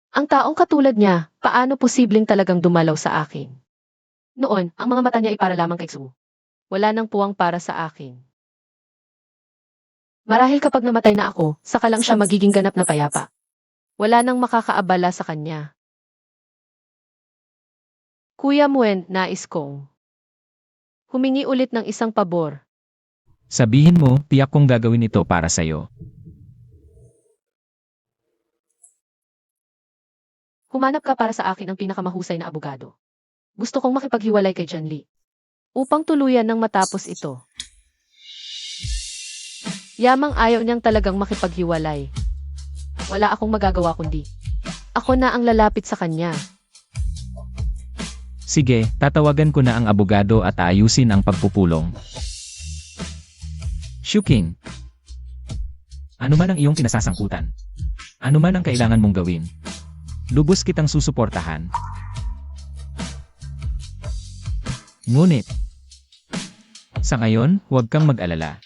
Ang taong katulad niya, paano posibleng talagang dumalaw sa akin? Noon, ang mga mata niya ay para lamang kay Xu. Wala nang puwang para sa akin. Marahil kapag namatay na ako, saka lang siya magiging ganap na payapa. Wala nang makakaabala sa kanya. Kuya Muen, nais kong humingi ulit ng isang pabor. Sabihin mo, tiyak kong gagawin ito para sa'yo. Humanap ka para sa akin ng pinakamahusay na abogado. Gusto kong makipaghiwalay kay Jian Lee. Upang tuluyan ng matapos ito. Yamang ayaw niyang talagang makipaghiwalay. Wala akong magagawa kundi ako na ang lalapit sa kanya. Sige, tatawagan ko na ang abogado at aayusin ang pagpupulong. Shuking, ano man ang iyong kinasasangkutan? Ano man ang kailangan mong gawin? Lubos kitang susuportahan. Ngunit, sa ngayon, huwag kang mag-alala.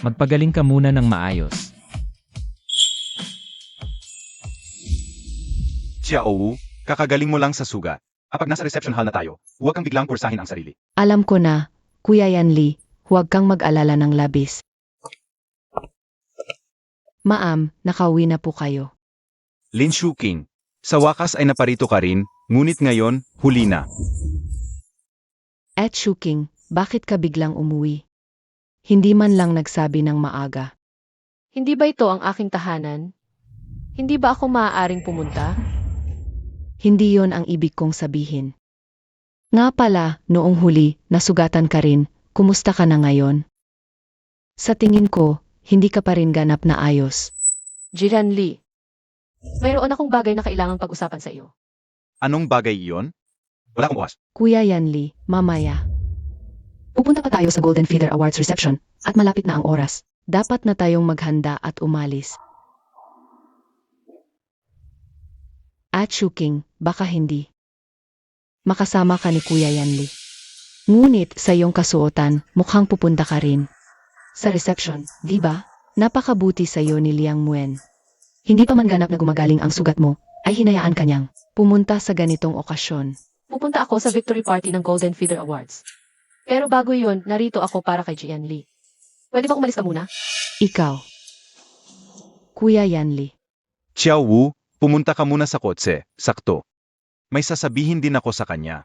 Magpagaling ka muna ng maayos. Xiaowu, kakagaling mo lang sa sugat. Kapag nasa reception hall na tayo, huwag kang biglang pursahin ang sarili. Alam ko na, Kuya Yan Lee, huwag kang mag-alala ng labis. Ma'am, nakauwi na po kayo. Lin Shuking, sa wakas ay naparito ka rin, ngunit ngayon, huli na. At Shuking, bakit ka biglang umuwi? Hindi man lang nagsabi ng maaga. Hindi ba ito ang aking tahanan? Hindi ba ako maaaring pumunta? Hindi yon ang ibig kong sabihin. Nga pala, noong huli, nasugatan ka rin, kumusta ka na ngayon? Sa tingin ko, hindi ka pa rin ganap na ayos. Jian Lee, mayroon akong bagay na kailangang pag-usapan sa iyo. Anong bagay iyon? Wala akong bukas. Kuya Yan Lee, mamaya. Pupunta pa tayo sa Golden Feather Awards reception at malapit na ang oras. Dapat na tayong maghanda at umalis. At Shuking, baka hindi. Makasama ka ni Kuya Yan Lee. Ngunit sa iyong kasuotan, mukhang pupunta ka rin. Sa reception, di ba? Napakabuti sa iyo ni Liang Muen. Hindi pa man ganap na gumagaling ang sugat mo, ay hinayaan kanyang pumunta sa ganitong okasyon. Pupunta ako sa victory party ng Golden Feather Awards. Pero bago yun, narito ako para kay Jian Lee. Pwede ba umalis ka muna? Ikaw. Kuya Yan Lee. Xiaowu, pumunta ka muna sa kotse, sakto. May sasabihin din ako sa kanya.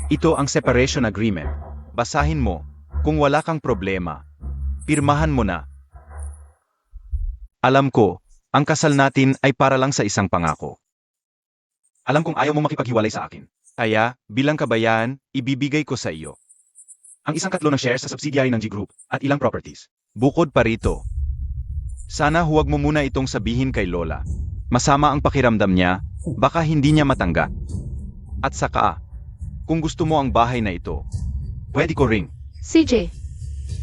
Ito ang separation agreement. Basahin mo. Kung wala kang problema, pirmahan mo na. Alam ko, ang kasal natin ay para lang sa isang pangako. Alam kong ayaw mo makipaghiwalay sa akin. Kaya, bilang kabayaan, ibibigay ko sa iyo ang isang katlo ng shares sa subsidiary ng G Group at ilang properties. Bukod pa rito, sana huwag mo muna itong sabihin kay Lola. Masama ang pakiramdam niya, baka hindi niya matanggap. At saka, kung gusto mo ang bahay na ito, pwede ko ring. CJ,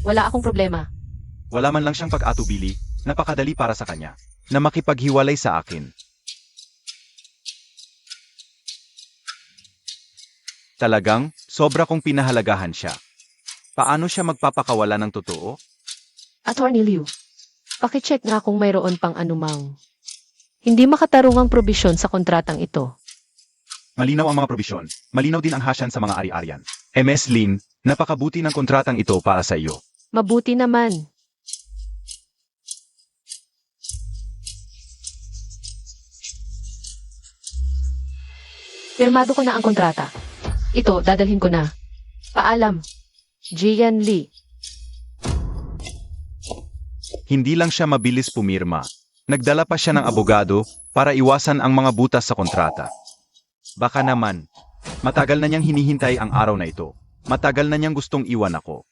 wala akong problema. Wala man lang siyang pag-atubili, napakadali para sa kanya, na makipaghiwalay sa akin. Talagang, sobra kong pinahalagahan siya. Paano siya magpapakawala ng totoo? Attorney Liu, pakicheck nga kung mayroon pang anumang hindi makatarungang probisyon sa kontratang ito. Malinaw ang mga probisyon, malinaw din ang hasyan sa mga ari-arian. MS Lin, napakabuti ng kontratang ito para sa iyo. Mabuti naman. Pirmado ko na ang kontrata. Ito, dadalhin ko na. Paalam. Jian Li. Hindi lang siya mabilis pumirma. Nagdala pa siya ng abogado para iwasan ang mga butas sa kontrata. Baka naman, matagal na niyang hinihintay ang araw na ito. Matagal na niyang gustong iwan ako.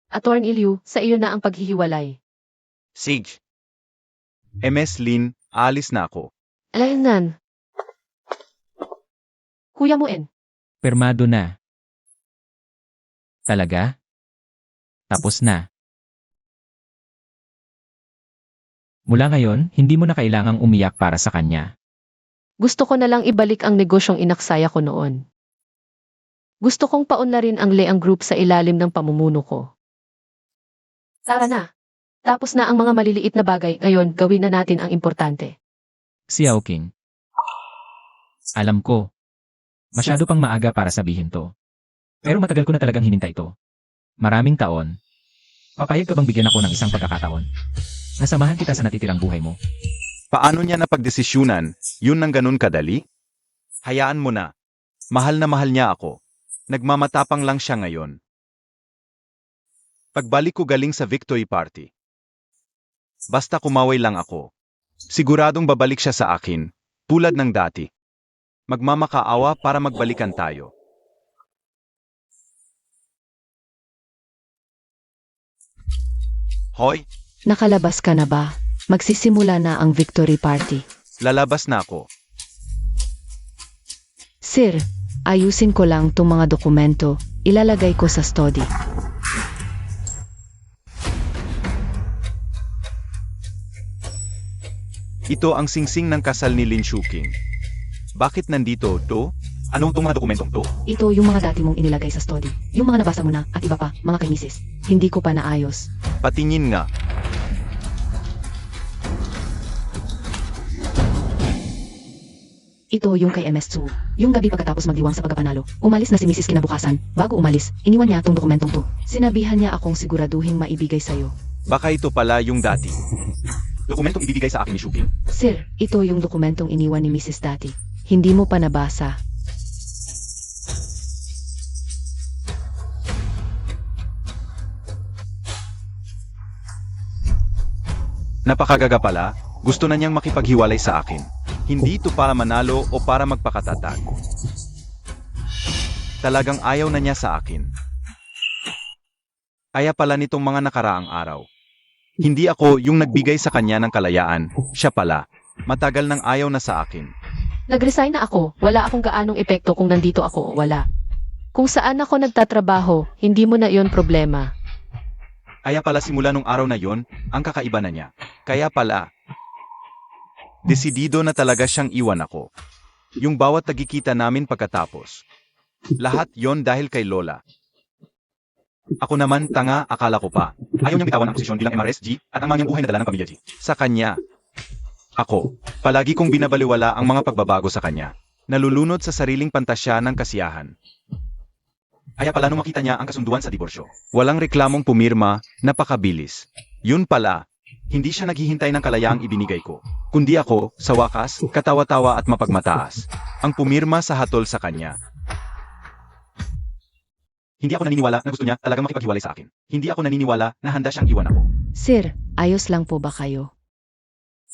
Attorney Liu, sa iyo na ang paghihiwalay. Sige. MS Lin, aalis na ako. Alaynan. Kuya Muen. Pirmado na. Talaga? Tapos na. Mula ngayon, hindi mo na kailangang umiyak para sa kanya. Gusto ko na lang ibalik ang negosyong inaksaya ko noon. Gusto kong paunlarin ang Leang Group sa ilalim ng pamumuno ko. Tara na. Tapos na ang mga maliliit na bagay, ngayon gawin na natin ang importante. Xiao King. Alam ko. Masyado pang maaga para sabihin to. Pero matagal ko na talagang hinintay to. Maraming taon. Papayag ka bang bigyan ako ng isang pagkakataon? Nasamahan kita sa natitirang buhay mo. Paano niya napagdesisyunan, yun ng ganun kadali? Hayaan mo na. Mahal na mahal niya ako. Nagmamatapang lang siya ngayon. Pagbalik ko galing sa victory party. Basta kumaway lang ako. Siguradong babalik siya sa akin, tulad ng dati. Magmamakaawa para magbalikan tayo. Hoy, Nakalabas ka na ba? Magsisimula na ang victory party. lalabas na ako. Sir, ayusin ko lang tong mga dokumento. Ilalagay ko sa study. Ito ang singsing ng kasal ni Lin Shuking. Bakit nandito to? Anong itong mga dokumentong to? Ito yung mga dati mong inilagay sa study. Yung mga nabasa mo na at iba pa, mga kay misis. Hindi ko pa naayos. Patingin nga. Ito yung kay MS2. Yung gabi pagkatapos magdiwang sa pagkapanalo, umalis na si Mrs. kinabukasan. Bago umalis, iniwan niya tong dokumentong to. Sinabihan niya akong siguraduhin maibigay sa'yo. Baka ito pala yung dati. Dokumentong ibibigay sa akin ni Shuking. Sir, ito yung dokumentong iniwan ni Mrs. dati. Hindi mo pa nabasa. Napakagaga pala, gusto na niyang makipaghiwalay sa akin. Hindi ito para manalo o para magpakatatag. Talagang ayaw na niya sa akin. Kaya pala nitong mga nakaraang araw. Hindi ako yung nagbigay sa kanya ng kalayaan, siya pala. Matagal nang ayaw na sa akin. Nag-resign na ako, wala akong gaanong epekto kung nandito ako o wala. Kung saan ako nagtatrabaho, hindi mo na yon problema. Kaya pala simula nung araw na yon, ang kakaiba na niya. Kaya pala, desidido na talaga siyang iwan ako. Yung bawat tagikita namin pagkatapos. Lahat yon dahil kay Lola. Ako naman, tanga, akala ko pa. Ayaw niyang bitawan ang posisyon bilang MRSG at ang mga niyang buhay na dala ng pamilya G. Sa kanya. Ako, palagi kong binabaliwala ang mga pagbabago sa kanya. Nalulunod sa sariling pantasya ng kasiyahan. Kaya pala nung makita niya ang kasunduan sa diborsyo. Walang reklamong pumirma, napakabilis. Yun pala, hindi siya naghihintay ng kalayaang ibinigay ko. Kundi ako, sa wakas, katawa-tawa at mapagmataas. Ang pumirma sa hatol sa kanya. Hindi ako naniniwala na gusto niya talagang makipaghiwalay sa akin. Hindi ako naniniwala na handa siyang iwan ako. Sir, ayos lang po ba kayo?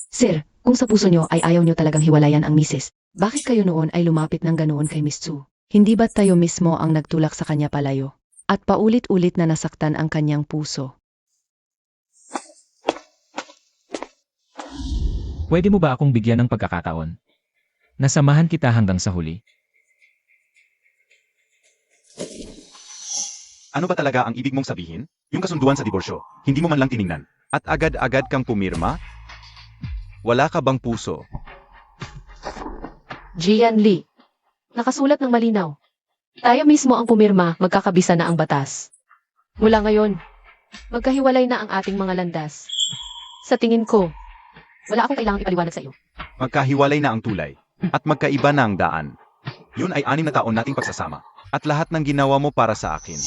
Sir, kung sa puso nyo ay ayaw nyo talagang hiwalayan ang misis, bakit kayo noon ay lumapit ng ganoon kay Miss Tzu? Hindi ba't tayo mismo ang nagtulak sa kanya palayo? At paulit-ulit na nasaktan ang kanyang puso. Pwede mo ba akong bigyan ng pagkakataon? Nasamahan kita hanggang sa huli. Ano ba talaga ang ibig mong sabihin? Yung kasunduan sa diborsyo, hindi mo man lang tiningnan. At agad-agad kang pumirma? Wala ka bang puso? Jian Li. Nakasulat ng malinaw. Tayo mismo ang pumirma, magkakabisa na ang batas. Mula ngayon, magkahiwalay na ang ating mga landas. Sa tingin ko, wala akong kailangang ipaliwanag sa iyo. Magkahiwalay na ang tulay. At magkaiba na ang daan. Yun ay 6 na taon nating pagsasama. At lahat ng ginawa mo para sa akin.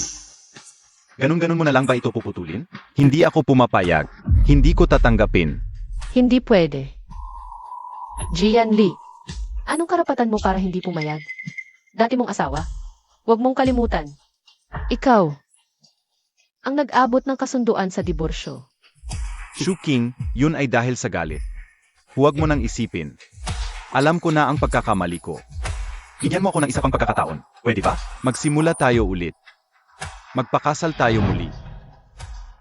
Ganun-ganun mo na lang ba ito puputulin? Hindi ako pumapayag. Hindi ko tatanggapin. Hindi pwede. Jian Li, anong karapatan mo para hindi pumayag? Dati mong asawa? Huwag mong kalimutan. Ikaw, ang nag-abot ng kasunduan sa diborsyo. Shuking, yun ay dahil sa galit. Huwag mo nang isipin. Alam ko na ang pagkakamali ko. Bigyan mo ako ng isa pang pagkakataon. Pwede ba? Magsimula tayo ulit. Magpakasal tayo muli.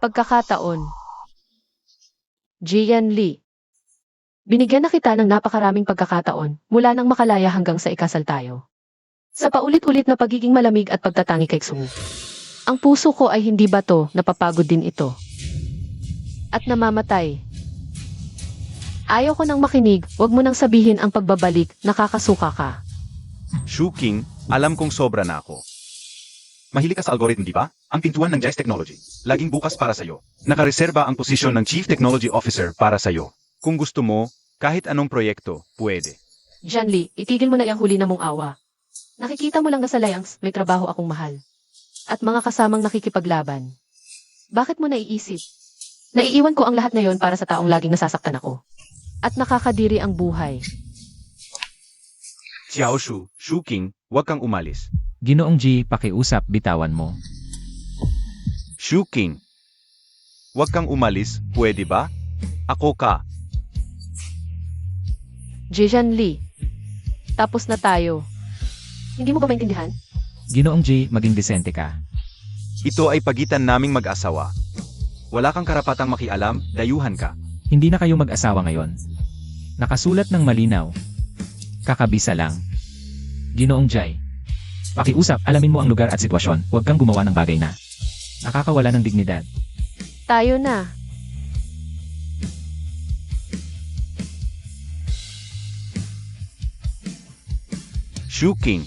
Pagkakataon. Jian Li, binigyan na kita ng napakaraming pagkakataon mula nang makalaya hanggang sa ikasal tayo. Sa paulit-ulit na pagiging malamig at pagtatangi kay Xu. Ang puso ko ay hindi bato, napapagod din ito. At namamatay. Ayaw ko nang makinig, wag mo nang sabihin ang pagbabalik, nakakasuka ka. Shuking, alam kong sobra na ako. Mahilig ka sa algorithm, di ba? Ang pintuan ng JICE Technology. Laging bukas para sa'yo. Nakareserba ang posisyon ng Chief Technology Officer para sa'yo. Kung gusto mo, kahit anong proyekto, pwede. Jian Li, itigil mo na yung huli na mong awa. Nakikita mo lang na sa Layans, may trabaho akong mahal. At mga kasamang nakikipaglaban. Bakit mo naiisip? Naiiwan ko ang lahat na yon para sa taong laging nasasaktan ako. At nakakadiri ang buhay. Xiaoshu, Shuking, huwag kang umalis. Ginoong G, pakiusap, bitawan mo. Shuking, huwag kang umalis, pwede ba? Ako ka. Jian Li, tapos na tayo. Hindi mo ba maintindihan? Ginoong G, maging disente ka. Ito ay pagitan naming mag-asawa. Wala kang karapatang makialam, dayuhan ka. Hindi na kayo mag-asawa ngayon. Nakasulat ng malinaw. Kakabisa lang. Ginoong Jai. Pakiusap, alamin mo ang lugar at sitwasyon, huwag kang gumawa ng bagay na nakakawala ng dignidad. Tayo na. Shuking,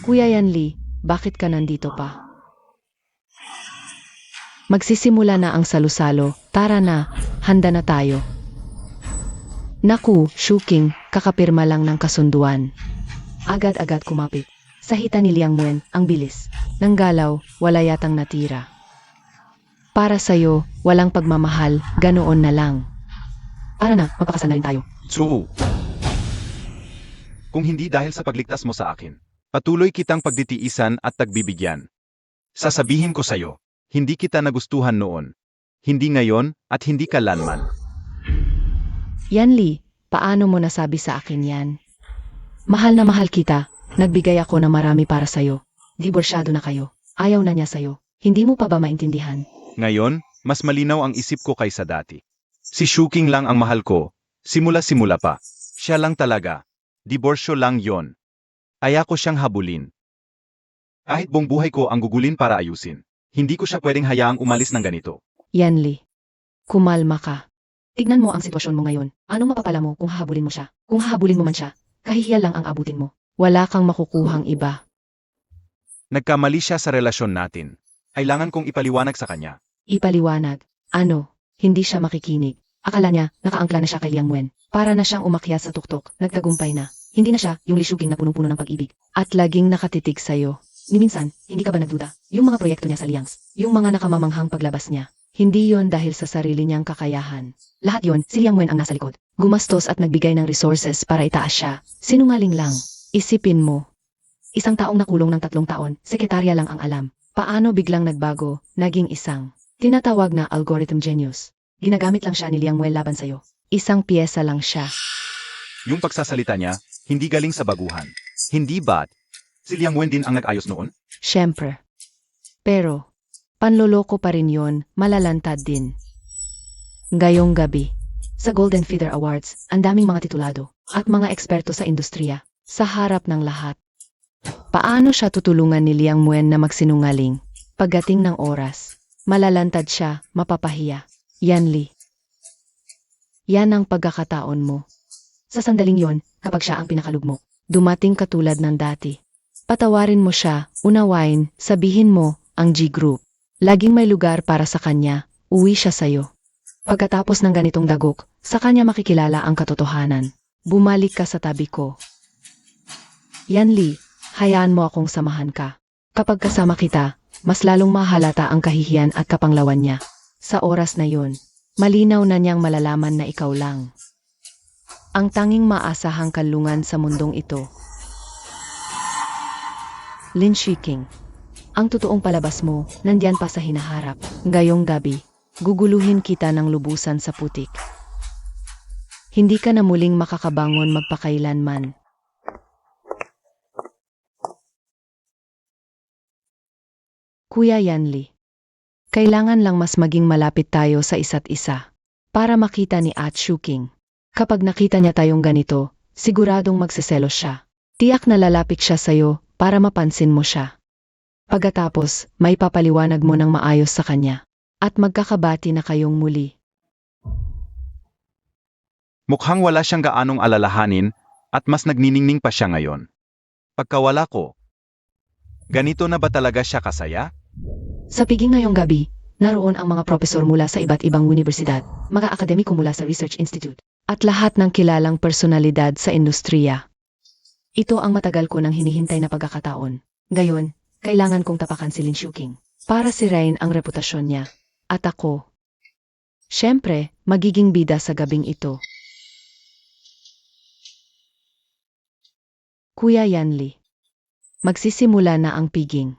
Kuya Yanli, bakit ka nandito pa? Magsisimula na ang salusalo, tara na, handa na tayo. Naku, Shuking, kakapirma lang ng kasunduan. Agad-agad kumapit. Sa hita ni Liang Muen, ang bilis. Nang galaw, wala yatang natira. Para sa'yo, walang pagmamahal, ganoon na lang. Para na, magpakasal na rin tayo. Tsu. Kung hindi dahil sa pagligtas mo sa akin, patuloy kitang pagditiisan at tagbibigyan. Sasabihin ko sa'yo, hindi kita nagustuhan noon. Hindi ngayon, at hindi kailanman. Yanli, paano mo nasabi sa akin yan? Mahal na mahal kita, nagbigay ako ng marami para sa'yo. Diborsyado na kayo, ayaw na niya sa'yo. Hindi mo pa ba maintindihan? Ngayon, mas malinaw ang isip ko kaysa dati. Si Shuking lang ang mahal ko. Simula-simula pa. Siya lang talaga. Diborsyo lang yon. Aya ko siyang habulin. Kahit buong buhay ko ang gugulin para ayusin. Hindi ko siya pwedeng hayaang umalis ng ganito. Yanli, kumalma ka. Tignan mo ang sitwasyon mo ngayon. Anong mapapala mo kung hahabulin mo siya? Kung hahabulin mo man siya, kahihiya lang ang abutin mo. Wala kang makukuhang iba. Nagkamali siya sa relasyon natin. Kailangan kong ipaliwanag sa kanya. Ipaliwanag. Ano? Hindi siya makikinig. Akala niya, nakaangkla na siya kay Liang Wen. Para na siyang umakyat sa tuktok, nagtagumpay na. Hindi na siya, yung Li Shuqing na punong-puno ng pag-ibig. At laging nakatitig sa'yo. Ni minsan, hindi ka ba nagduda? Yung mga proyekto niya sa Liangs, yung mga nakamamanghang paglabas niya, hindi yon dahil sa sarili niyang kakayahan. Lahat yon, si Liang Wen ang nasa likod. Gumastos at nagbigay ng resources para itaas siya. Sinungaling lang. Isipin mo. Isang taong nakulong ng 3 taon, sekretarya lang ang alam. Paano biglang nagbago, naging isang tinatawag na algorithm genius. Ginagamit lang siya ni Liang Wen laban sa'yo. Isang piyesa lang siya. Yung pagsasalita niya, hindi galing sa baguhan. Hindi ba't? Si Liang Wen din ang nag-ayos noon? Siyempre. Pero, panloloko pa rin yon, malalantad din. Ngayong gabi, sa Golden Feather Awards, ang daming mga titulado at mga eksperto sa industriya, sa harap ng lahat. Paano siya tutulungan ni Liang Wen na magsinungaling? Pagdating ng oras, malalantad siya, mapapahiya. Yan Li. Yan ang pagkakataon mo. Sa sandaling yon, kapag siya ang pinakalugmok, dumating katulad ng dati. Patawarin mo siya, unawain, sabihin mo, ang G-Group. Laging may lugar para sa kanya, uwi siya sa'yo. Pagkatapos ng ganitong dagok, sa kanya makikilala ang katotohanan. Bumalik ka sa tabi ko. Yan Li, hayaan mo akong samahan ka. Kapag kasama kita, mas lalong mahalata ang kahihiyan at kapanglawan niya. Sa oras na yon, malinaw na niyang malalaman na ikaw lang ang tanging maasahang kanlungan sa mundong ito. Lin Shuqing, ang totoong palabas mo, nandiyan pa sa hinaharap. Ngayong gabi, guguluhin kita ng lubusan sa putik. Hindi ka na muling makakabangon magpakailanman. Kuya Yanli, kailangan lang mas maging malapit tayo sa isa't isa para makita ni At Shuqing. Kapag nakita niya tayong ganito, siguradong magseselos siya. Tiyak na lalapit siya sa'yo para mapansin mo siya. Pagkatapos, may papaliwanag mo ng maayos sa kanya at magkakabati na kayong muli. Mukhang wala siyang gaanong alalahanin at mas nagniningning pa siya ngayon. Pagkawala ko, ganito na ba talaga siya kasaya? Sa piging ngayong gabi, naroon ang mga propesor mula sa iba't ibang universidad, mga akademiko mula sa Research Institute, at lahat ng kilalang personalidad sa industriya. Ito ang matagal ko nang hinihintay na pagkakataon. Ngayon, kailangan kong tapakan si Lin Shuqing para sirain ang reputasyon niya. At ako, syempre, magiging bida sa gabing ito. Kuya Yanli, magsisimula na ang piging.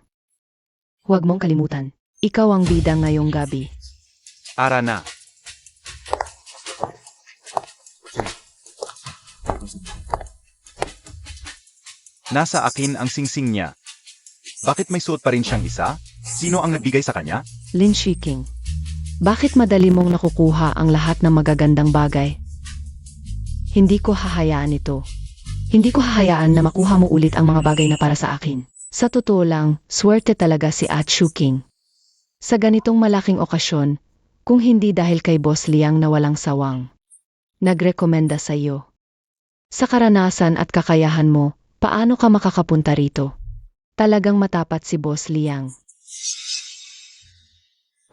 Huwag mong kalimutan, ikaw ang bida ngayong gabi. Ara na. Nasa akin ang singsing niya. Bakit may suot pa rin siyang isa? Sino ang nagbigay sa kanya? Lin Shuqing, bakit madali mong nakukuha ang lahat ng magagandang bagay? Hindi ko hahayaan ito. Hindi ko hahayaan na makuha mo ulit ang mga bagay na para sa akin. Sa totoo lang, swerte talaga si At Shuqing. Sa ganitong malaking okasyon, kung hindi dahil kay Boss Liang na walang sawang nagrekomenda sa iyo. Sa karanasan at kakayahan mo, paano ka makakapunta rito? Talagang matapat si Boss Liang.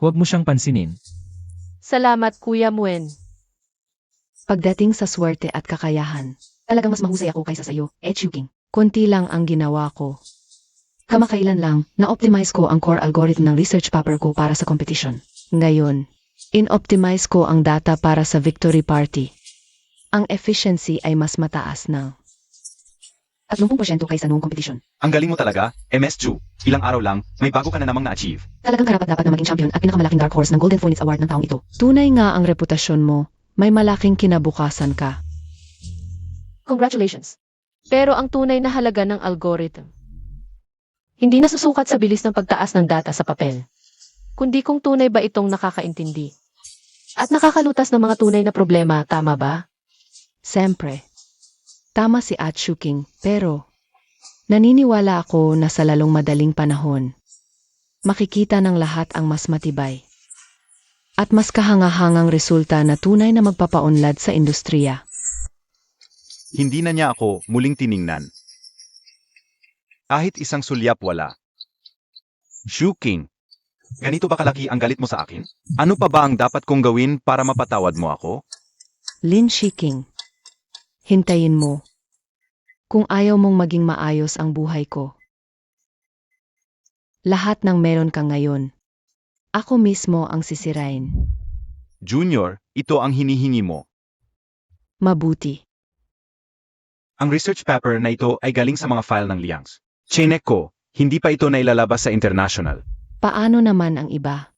Huwag mo siyang pansinin. Salamat, Kuya Muen. Pagdating sa swerte at kakayahan, talagang mas mahusay ako kaysa sa iyo, At Shuqing. Konti lang ang ginawa ko. Kamakailan lang, na-optimize ko ang core algorithm ng research paper ko para sa competition. Ngayon, in-optimize ko ang data para sa victory party. Ang efficiency ay mas mataas na 30% kaysa noong competition. Ang galing mo talaga, MS Chu. Ilang araw lang, may bago ka na namang na-achieve. Talagang karapat-dapat na maging champion at pinakamalaking dark horse ng Golden Phoenix Award ng taong ito. Tunay nga ang reputasyon mo, may malaking kinabukasan ka. Congratulations. Pero ang tunay na halaga ng algorithm, hindi nasusukat sa bilis ng pagtaas ng data sa papel, kundi kung tunay ba itong nakakaintindi at nakakalutas ng mga tunay na problema, tama ba? Siyempre. Tama si At Shuqing, pero naniniwala ako na sa lalong madaling panahon, makikita ng lahat ang mas matibay at mas kahangahangang resulta na tunay na magpapaunlad sa industriya. Hindi na niya ako muling tiningnan. Kahit isang sulyap wala. Shuqing, Ganito ba kalaki ang galit mo sa akin? Ano pa ba ang dapat kong gawin para mapatawad mo ako? Lin Shiking. Hintayin mo. Kung ayaw mong maging maayos ang buhay ko. Lahat ng meron ka ngayon. Ako mismo ang sisirain. Junior, ito ang hinihingi mo. Mabuti. Ang research paper na ito ay galing sa mga file ng Liangs. Chinek ko, hindi pa ito nailalabas sa international. Paano naman ang iba?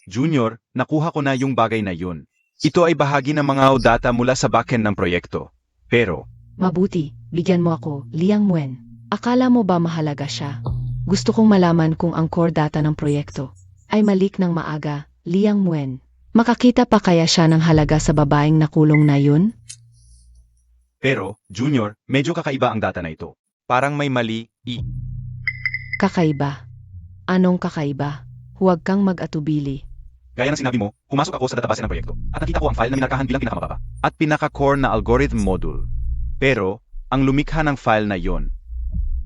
Junior, nakuha ko na yung bagay na yun. Ito ay bahagi ng mga data mula sa backend ng proyekto. Pero, Mabuti, bigyan mo ako, Liang Wen. Akala mo ba mahalaga siya? Gusto kong malaman kung ang core data ng proyekto ay malik ng maaga, Liang Wen. Makakita pa kaya siya ng halaga sa babaeng nakulong na yun? Junior, medyo kakaiba ang data na ito. Parang may mali, Kakaiba. Anong kakaiba? Huwag kang mag-atubili. Gaya ng sinabi mo, pumasok ako sa database ng proyekto at nakita ko ang file na minarkahan bilang pinakamababa at pinaka-core na algorithm module. Pero, ang lumikha ng file na yon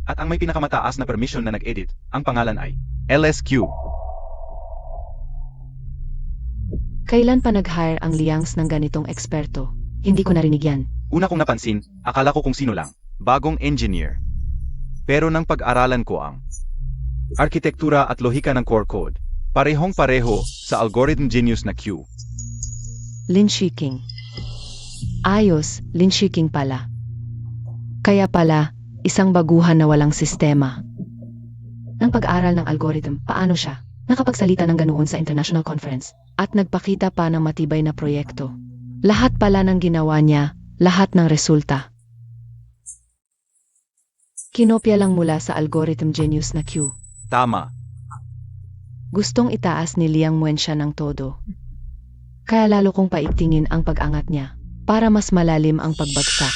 at ang may pinakamataas na permission na nag-edit, ang pangalan ay LSQ. Kailan pa nag-hire ang Liangs ng ganitong eksperto? Hindi ko narinig yan. Una kong napansin, akala ko kung sino lang, bagong engineer. Pero nang pag-aralan ko ang arkitektura at lohika ng core code, parehong-pareho sa algorithm genius na Q. Lin Shiking. Ayos, Lin Shiking pala. Kaya pala, isang baguhan na walang sistema. Nang pag-aral ng algorithm, paano siya? Nakapagsalita ng ganoon sa international conference at nagpakita pa ng matibay na proyekto. Lahat pala ng ginawa niya, lahat ng resulta. Kinopya lang mula sa algorithm genius na Q. Tama. Gustong itaas ni Liang Wen siya ng todo. Kaya lalo kong paigtingin ang pag-angat niya para mas malalim ang pagbagsak.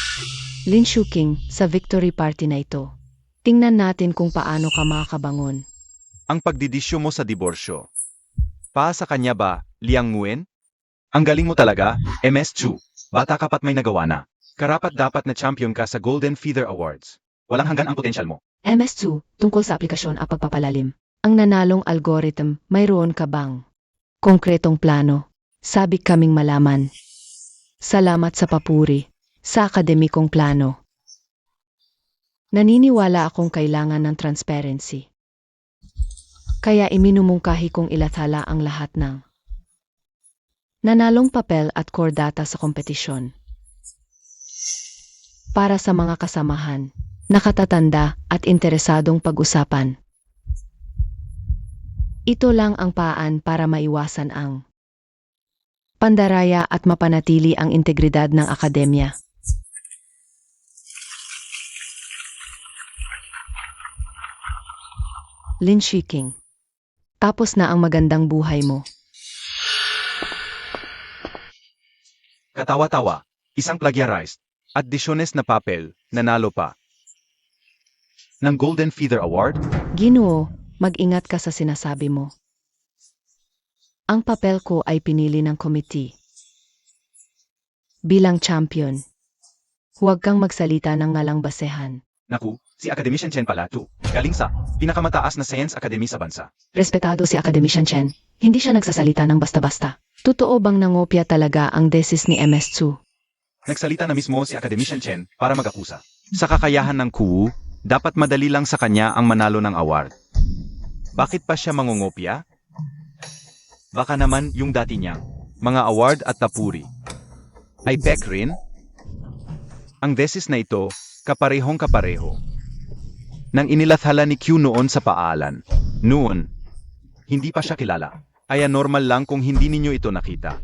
Lin Shuking, sa victory party na ito. Tingnan natin kung paano ka makakabangon. Ang pagdidisyo mo sa diborsyo. Pa sa kanya ba, Liang Nguyen? Ang galing mo talaga, MS Chu. Bata ka pa't may nagawa na. Karapat dapat na champion ka sa Golden Feather Awards. Walang hanggan ang potensyal mo. MS2, tungkol sa aplikasyon at pagpapalalim. Ang nanalong algorithm, mayroon ka bang konkretong plano? Sabik kaming malaman. Salamat sa papuri, sa akademikong plano. Naniniwala akong kailangan ng transparency. Kaya iminumungkahi kong ilathala ang lahat ng nanalong papel at core data sa kompetisyon. Para sa mga kasamahan, nakatatanda at interesadong pag-usapan. Ito lang ang paan para maiwasan ang pandaraya at mapanatili ang integridad ng akademya. Lin Shiking. Tapos na ang magandang buhay mo. Katawa-tawa, isang plagiarized, at disyones na papel, nanalo pa. Ng Golden Feather Award? Ginoo, mag-ingat ka sa sinasabi mo. Ang papel ko ay pinili ng committee. Bilang champion, huwag kang magsalita ng ngalang basehan. Naku, si Academician Chen pala to. Galing sa pinakamataas na science academy sa bansa. Respetado si Academician Chen, hindi siya nagsasalita ng basta-basta. Totoo bang nangopya talaga ang thesis ni MS Chu? Nagsalita na mismo si Academician Chen para mag-akusa. Sa kakayahan ng Kuwu, dapat madali lang sa kanya ang manalo ng award. Bakit pa siya mangungopya? Baka naman yung dati niyang mga award at tapuri ay pek rin? Ang thesis na ito, kaparehong kapareho. Nang inilathala ni Q noon sa paalan. Noon, hindi pa siya kilala. Kaya normal lang kung hindi ninyo ito nakita.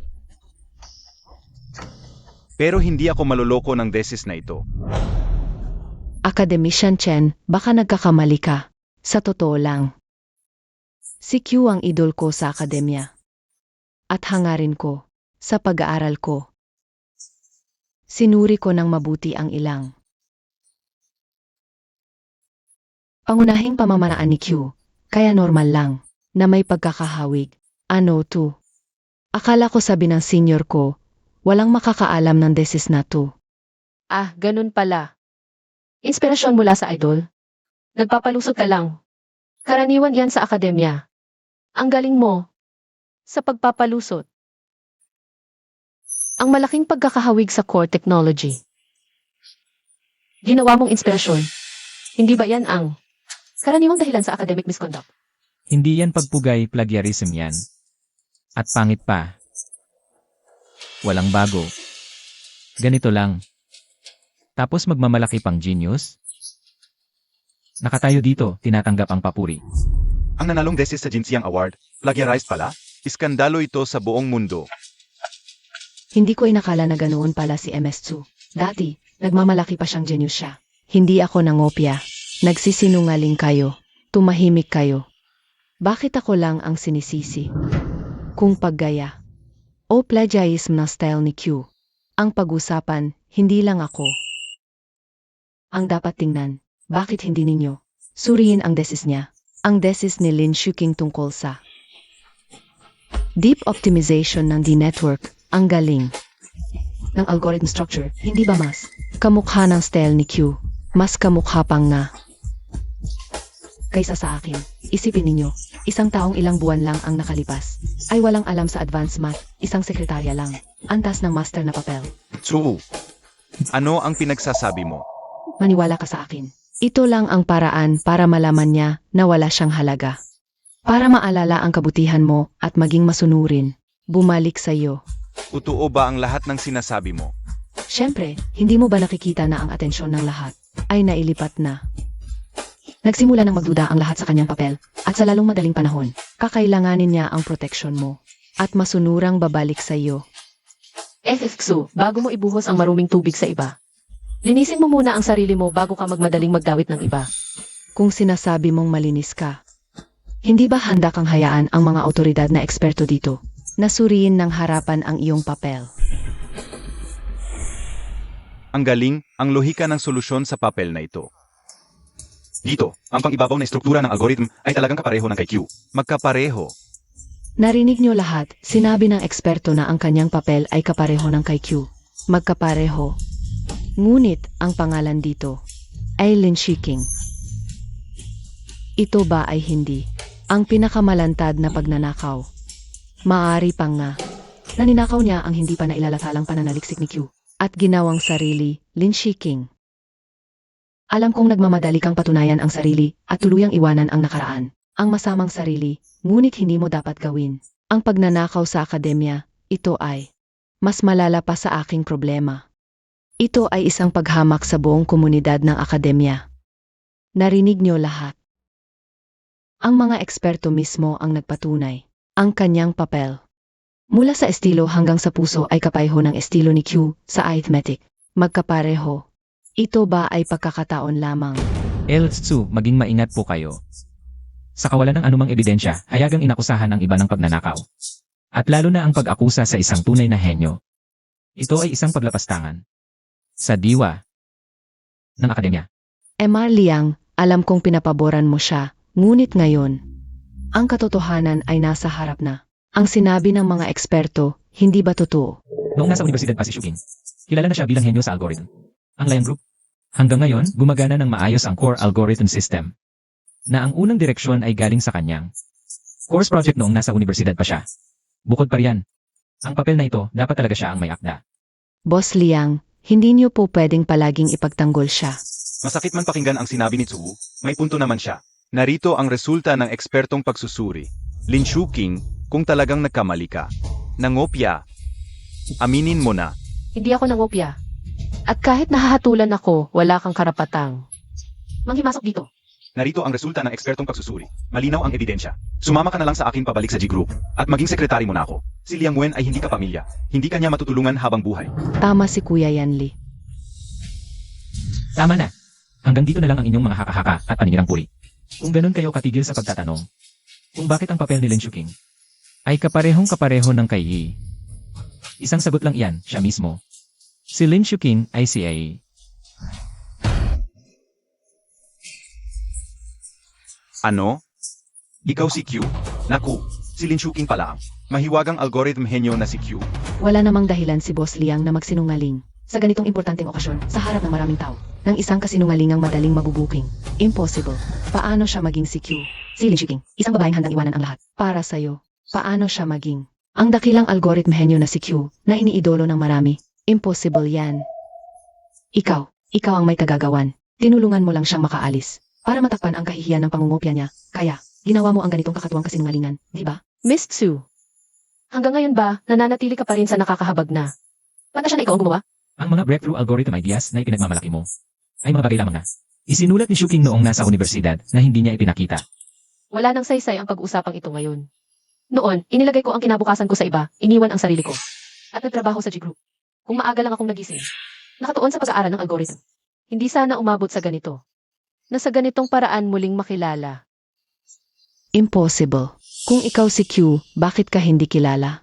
Pero hindi ako maluloko ng thesis na ito. Academician Chen, baka nagkakamali ka. Sa totoo lang. Si Q ang idol ko sa akademya. At hangarin ko, sa pag-aaral ko. Sinuri ko ng mabuti ang ilang pangunahing pamamaraan ni Q, kaya normal lang, na may pagkakahawig. Ano to? Akala ko sabi ng senior ko, walang makakaalam ng thesis na to. Ah, ganun pala. Inspirasyon mula sa idol? Nagpapalusot ka lang. Karaniwan yan sa akademya. Ang galing mo sa pagpapalusot. Ang malaking pagkakahawig sa core technology. Ginawa mong inspirasyon. Hindi ba yan ang karaniwang dahilan sa academic misconduct? Hindi yan pagpugay, plagiarism yan. At pangit pa. Walang bago. Ganito lang. Tapos magmamalaki pang genius? Nakatayo dito, tinatanggap ang papuri. Ang nanalong Desis sa Jinsiyang Award, plagiarized pala? Iskandalo ito sa buong mundo. Hindi ko inakala na ganoon pala si MS2. Dati, nagmamalaki pa siyang genius siya. Hindi ako nangopya. Nagsisinungaling kayo. Tumahimik kayo. Bakit ako lang ang sinisisi? Kung paggaya o plagiarism na style ni Q, ang pag-usapan, hindi lang ako. Ang dapat tingnan, bakit hindi ninyo suriin ang thesis niya? Ang thesis ni Lin Shuking tungkol sa deep optimization ng D-network, ang galing ng algorithm structure, hindi ba mas kamukha ng style ni Q? Mas kamukha pang nga kaysa sa akin. Isipin ninyo, isang taong ilang buwan lang ang nakalipas, ay walang alam sa advanced math, isang sekretarya lang, antas ng master na papel. Tsu, ano ang pinagsasabi mo? Maniwala ka sa akin. Ito lang ang paraan para malaman niya na wala siyang halaga. Para maalala ang kabutihan mo at maging masunurin, bumalik sa iyo. Totoo ba ang lahat ng sinasabi mo? Siyempre, hindi mo ba nakikita na ang atensyon ng lahat ay nailipat na? Nagsimula nang magduda ang lahat sa kanyang papel, at sa lalong madaling panahon, kakailanganin niya ang proteksyon mo, at masunurang babalik sa iyo. FFXU, bago mo ibuhos ang maruming tubig sa iba, linisin mo muna ang sarili mo bago ka magmadaling magdawit ng iba. Kung sinasabi mong malinis ka, hindi ba handa kang hayaan ang mga otoridad na eksperto dito, na suriin ng harapan ang iyong papel? Ang galing, ang lohika ng solusyon sa papel na ito. Dito, ang pang-ibabaw na struktura ng algorithm ay talagang kapareho ng kay Q. Magkapareho. Narinig niyo lahat, sinabi ng eksperto na ang kanyang papel ay kapareho ng kay Q. Magkapareho. Ngunit, ang pangalan dito ay Lin Shuking. Ito ba ay hindi ang pinakamalantad na pagnanakaw? Maaari pang nga. Naninakaw niya ang hindi pa nailalasalang pananaliksik ni Q at ginawang sarili, Lin Shuking. Alam kong nagmamadali kang patunayan ang sarili at tuluyang iwanan ang nakaraan. Ang masamang sarili, ngunit hindi mo dapat gawin. Ang pagnanakaw sa akademya, ito ay mas malala pa sa aking problema. Ito ay isang paghamak sa buong komunidad ng akademya. Narinig niyo lahat. Ang mga eksperto mismo ang nagpatunay. Ang kanyang papel, mula sa estilo hanggang sa puso, ay kapareho ng estilo ni Q sa arithmetic. Magkapareho. Ito ba ay pagkakataon lamang? Eltsu, maging maingat po kayo. Sa kawalan ng anumang ebidensya, hayagang inakusahan ang iba ng pagnanakaw. At lalo na ang pag-akusa sa isang tunay na henyo. Ito ay isang paglapastangan sa diwa ng akademya. Emar Liang, alam kong pinapaboran mo siya, ngunit ngayon, ang katotohanan ay nasa harap na. Ang sinabi ng mga eksperto, hindi ba totoo? Noong nasa universidad pa si Shuking, kilala na siya bilang henyo sa algorithm. Ang Lion Group. Hanggang ngayon, gumagana ng maayos ang core algorithm system, na ang unang direksyon ay galing sa kanyang course project noong nasa universidad pa siya. Bukod pa riyan, ang papel na ito, dapat talaga siya ang may akda. Boss Liang, hindi niyo po pwedeng palaging ipagtanggol siya. Masakit man pakinggan ang sinabi ni Tsu, may punto naman siya. Narito ang resulta ng ekspertong pagsusuri. Lin Shuking, kung talagang nagkamali ka. Nangopya. Aminin mo na. Hindi ako nangopya. At kahit nahahatulan ako, wala kang karapatang manghimasok dito. Narito ang resulta ng ekspertong pagsusuri. Malinaw ang ebidensya. Sumama ka na lang sa akin pabalik sa G Group, at maging sekretary mo na ako. Si Liang Wen ay hindi kapamilya. Hindi kanya matutulungan habang buhay. Tama si Kuya Yanli. Tama na. Hanggang dito na lang ang inyong mga haka-haka at paninirang puri. Kung ganun kayo katigil sa pagtatanong, kung bakit ang papel ni Lin Shuking ay kaparehong-kapareho ng kay Yi. Isang sagot lang iyan, siya mismo. Si Lin Shuking ay si A. Ano? Ikaw si Q? Naku, si Lin Shuking pala ang mahiwagang algorithm henyo na si Q. Wala namang dahilan si Boss Liang na magsinungaling. Sa ganitong importanteng okasyon, sa harap ng maraming tao, ng isang kasinungalingang madaling mabubuking. Impossible. Paano siya maging si Q? Si Lin Shiking, isang babaeng handang iwanan ang lahat. Para sa'yo, paano siya maging ang dakilang algorithm henyo na si Q, na iniidolo ng marami? Impossible yan. Ikaw ang may kagagawan. Tinulungan mo lang siyang makaalis. Para matakpan ang kahihiyan ng pangungopia niya. Kaya, ginawa mo ang ganitong kakatuwang kasinungalingan, di ba? Miss Tsu, hanggang ngayon ba, nananatili ka pa rin sa nakakahabag na? Patasya na ikaw ang gumawa? Ang mga breakthrough algorithm ideas na ipinagmamalaki mo ay mga bagay lamang na isinulat ni Shuking noong nasa universidad na hindi niya ipinakita. Wala nang saysay ang pag-usapang ito ngayon. Noon, inilagay ko ang kinabukasan ko sa iba, iniwan ang sarili ko. At nagtrabaho sa G-Group. Kung maaga lang akong nagising, nakatuon sa pag-aaral ng algorithm. Hindi sana umabot sa ganito. Na sa ganitong paraan muling makilala. Impossible. Kung ikaw si Q, bakit ka hindi kilala?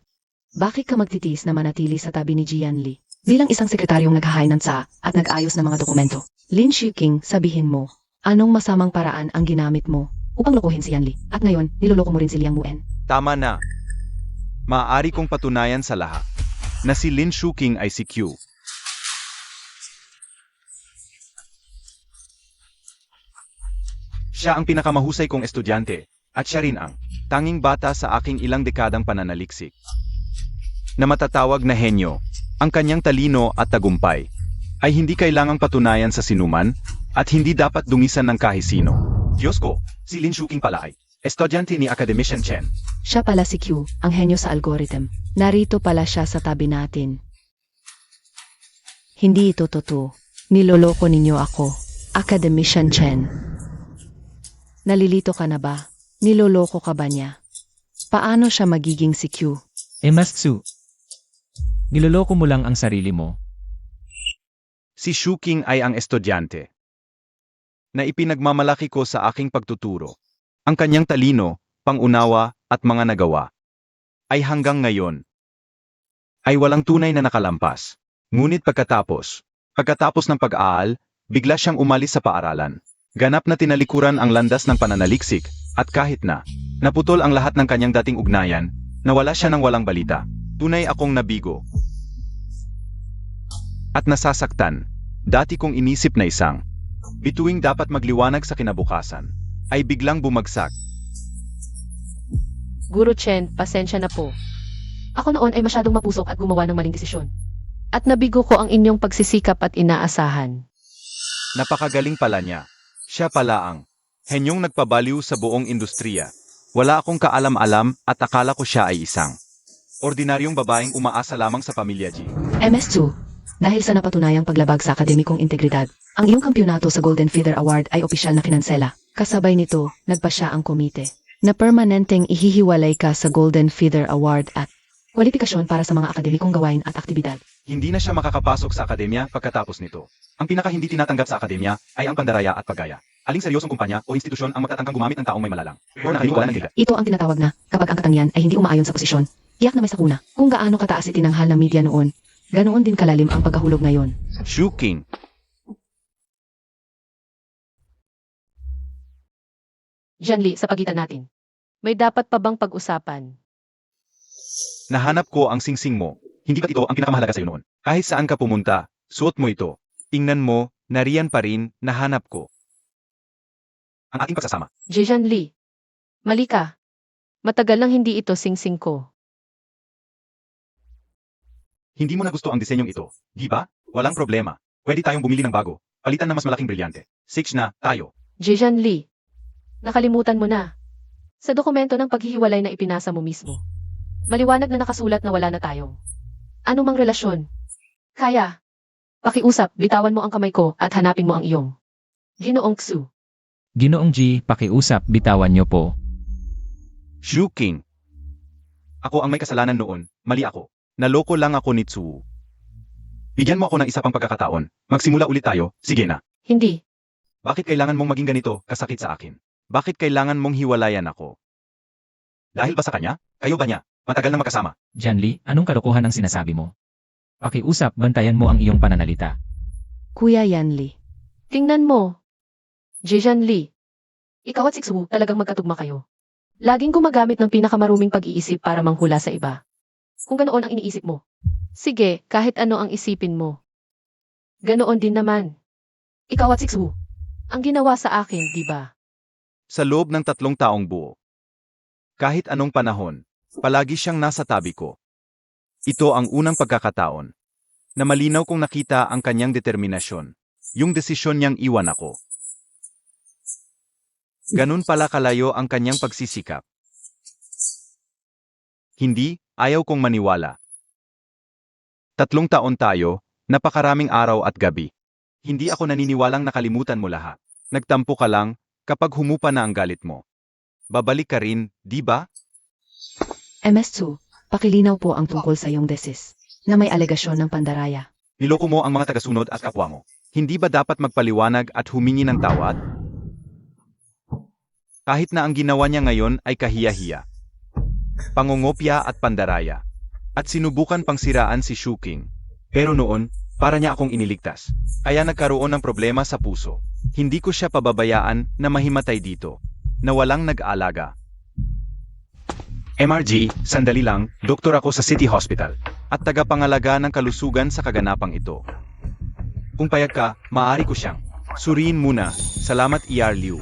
Bakit ka magtitiis na manatili sa tabi ni Jian Li? Bilang isang sekretaryong naghahain ng tsa at nag-ayos ng mga dokumento. Lin Shiking, sabihin mo, anong masamang paraan ang ginamit mo upang lokohin si Yan Li? At ngayon, niloloko mo rin si Liang Muen. Tama na. Maaari kong patunayan sa lahat na si Lin Shuking ay si Q. Siya ang pinakamahusay kong estudyante at siya rin ang tanging bata sa aking ilang dekadang pananaliksik na matatawag na henyo. Ang kanyang talino at tagumpay ay hindi kailangang patunayan sa sinuman at hindi dapat dungisan ng kahit sino. Diyos ko, si Lin Shuking pala ay estudyante ni Academician Chen. Siya pala si Q, ang henyo sa algorithm. Narito pala siya sa tabi natin. Hindi ito totoo. Niloloko ninyo ako. Academician Chen. Nalilito ka na ba? Niloloko ka ba niya? Paano siya magiging si Q? Mas Tsu, niloloko mo lang ang sarili mo. Si Shuking ay ang estudyante na ipinagmamalaki ko sa aking pagtuturo. Ang kanyang talino, pangunawa at mga nagawa ay hanggang ngayon ay walang tunay na nakalampas. Ngunit pagkatapos ng pag-aaral, bigla siyang umalis sa paaralan. Ganap na tinalikuran ang landas ng pananaliksik at kahit na naputol ang lahat ng kanyang dating ugnayan, nawala siya ng walang balita. Tunay akong nabigo at nasasaktan. Dati kong inisip na isang bituing dapat magliwanag sa kinabukasan ay biglang bumagsak. Guru Chen, pasensya na po. Ako noon ay masyadong mapusok at gumawa ng maling desisyon. At nabigo ko ang inyong pagsisikap at inaasahan. Napakagaling pala niya. Siya pala ang henyong nagpabaliw sa buong industriya. Wala akong kaalam-alam at akala ko siya ay isang ordinaryong babaeng umaasa lamang sa pamilya G. MS2, dahil sa napatunayang paglabag sa akademikong integridad, ang iyong kampyonato sa Golden Feather Award ay opisyal na kinansela. Kasabay nito, nagpasya ang komite na permanenteng ihihiwalay ka sa Golden Feather Award at kwalifikasyon para sa mga akademikong gawain at aktibidad. Hindi na siya makakapasok sa akademya pagkatapos nito. Ang pinaka hindi tinatanggap sa akademya ay ang pandaraya at paggaya. Aling seryosong kumpanya o institusyon ang magtatangkang gumamit ng taong may malalang o nakaliwala ng liga. Ito ang tinatawag na, kapag ang katangian ay hindi umaayon sa posisyon, iyak na may sakuna. Kung gaano kataas itinanghal ng media noon, ganoon din kalalim ang pagkahulog ngayon. Shuking. Jian Li, sa pagitan natin. May dapat pa bang pag-usapan? Nahanap ko ang singsing mo. Hindi ba ito ang pinakamahalaga sa'yo noon? Kahit saan ka pumunta, suot mo ito. Tingnan mo, nariyan pa rin, nahanap ko ang ating pagsasama. Jian Li, mali ka. Matagal nang hindi ito singsing ko. Hindi mo na gusto ang disenyong ito, di ba? Walang problema. Pwede tayong bumili ng bago. Palitan ng mas malaking brilyante. 6 na, tayo. Jian Li, nakalimutan mo na. Sa dokumento ng paghihiwalay na ipinasa mo mismo, maliwanag na nakasulat na wala na tayong anumang relasyon. Kaya, pakiusap, bitawan mo ang kamay ko at hanapin mo ang iyong Ginoong Xu. Ginoong G, pakiusap, bitawan niyo po. Shuking. Ako ang may kasalanan noon, mali ako. Naloko lang ako ni Tsu. Bigyan mo ako ng isa pang pagkakataon. Magsimula ulit tayo, sige na. Hindi. Bakit kailangan mong maging ganito, kasakit sa akin? Bakit kailangan mong hiwalayan ako? Dahil ba sa kanya? Kayo ba niya? Matagal na magkasama. Jian Li, anong kalokohan ang sinasabi mo? Pakiusap, bantayan mo ang iyong pananalita. Kuya Yan Li, Tingnan mo. Jian Li, ikaw at si Xu talagang magkatugma kayo. Laging gumagamit ng pinakamaruming pag-iisip para manghula sa iba. Kung ganoon ang iniisip mo. Sige, kahit ano ang isipin mo. Ganoon din naman. Ikaw at Sixu, ang ginawa sa akin, di ba? Sa loob ng 3 taong buo. Kahit anong panahon, palagi siyang nasa tabi ko. Ito ang unang pagkakataon na malinaw kong nakita ang kanyang determinasyon, yung desisyon niyang iwan ako. Ganun pala kalayo ang kanyang pagsisikap. Hindi, ayaw kong maniwala. 3 taon tayo, napakaraming araw at gabi. Hindi ako naniniwalang nakalimutan mo lahat. Nagtampo ka lang, kapag humupa na ang galit mo. Babalik ka rin, di ba? MS2, pakilinaw po ang tungkol sa iyong desis na may alegasyon ng pandaraya. Niloko mo ang mga tagasunod at kapwa mo. Hindi ba dapat magpaliwanag at humingi ng tawad? Kahit na ang ginawa niya ngayon ay kahiya-hiya. Pangungopya at pandaraya. At sinubukan pang siraan si Shuking. Pero noon, para niya akong iniligtas. Kaya nagkaroon ng problema sa puso. Hindi ko siya pababayaan na mahimatay dito. Na walang nag-aalaga. MRG, sandali lang, doktor ako sa City Hospital. At tagapangalaga ng kalusugan sa kaganapang ito. Kung payag ka, maaari ko siyang suriin muna. Salamat ER Liu.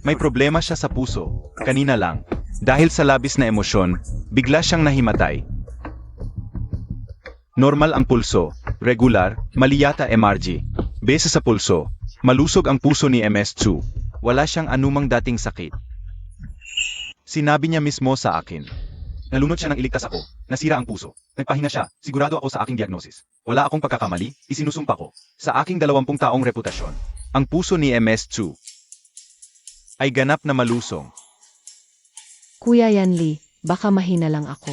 May problema siya sa puso. Kanina lang. Dahil sa labis na emosyon, bigla siyang nahimatay. Normal ang pulso, regular, mali yata MRG. Base sa pulso, malusog ang puso ni MS2. Wala siyang anumang dating sakit. Sinabi niya mismo sa akin. Nalunod siya nang iligtas ako, nasira ang puso. Nagpahinga siya, sigurado ako sa aking diagnosis. Wala akong pagkakamali, isinusumpa ko. Sa aking 20 taong reputasyon, ang puso ni MS2 ay ganap na malusong. Kuya Yanli, baka mahina lang ako.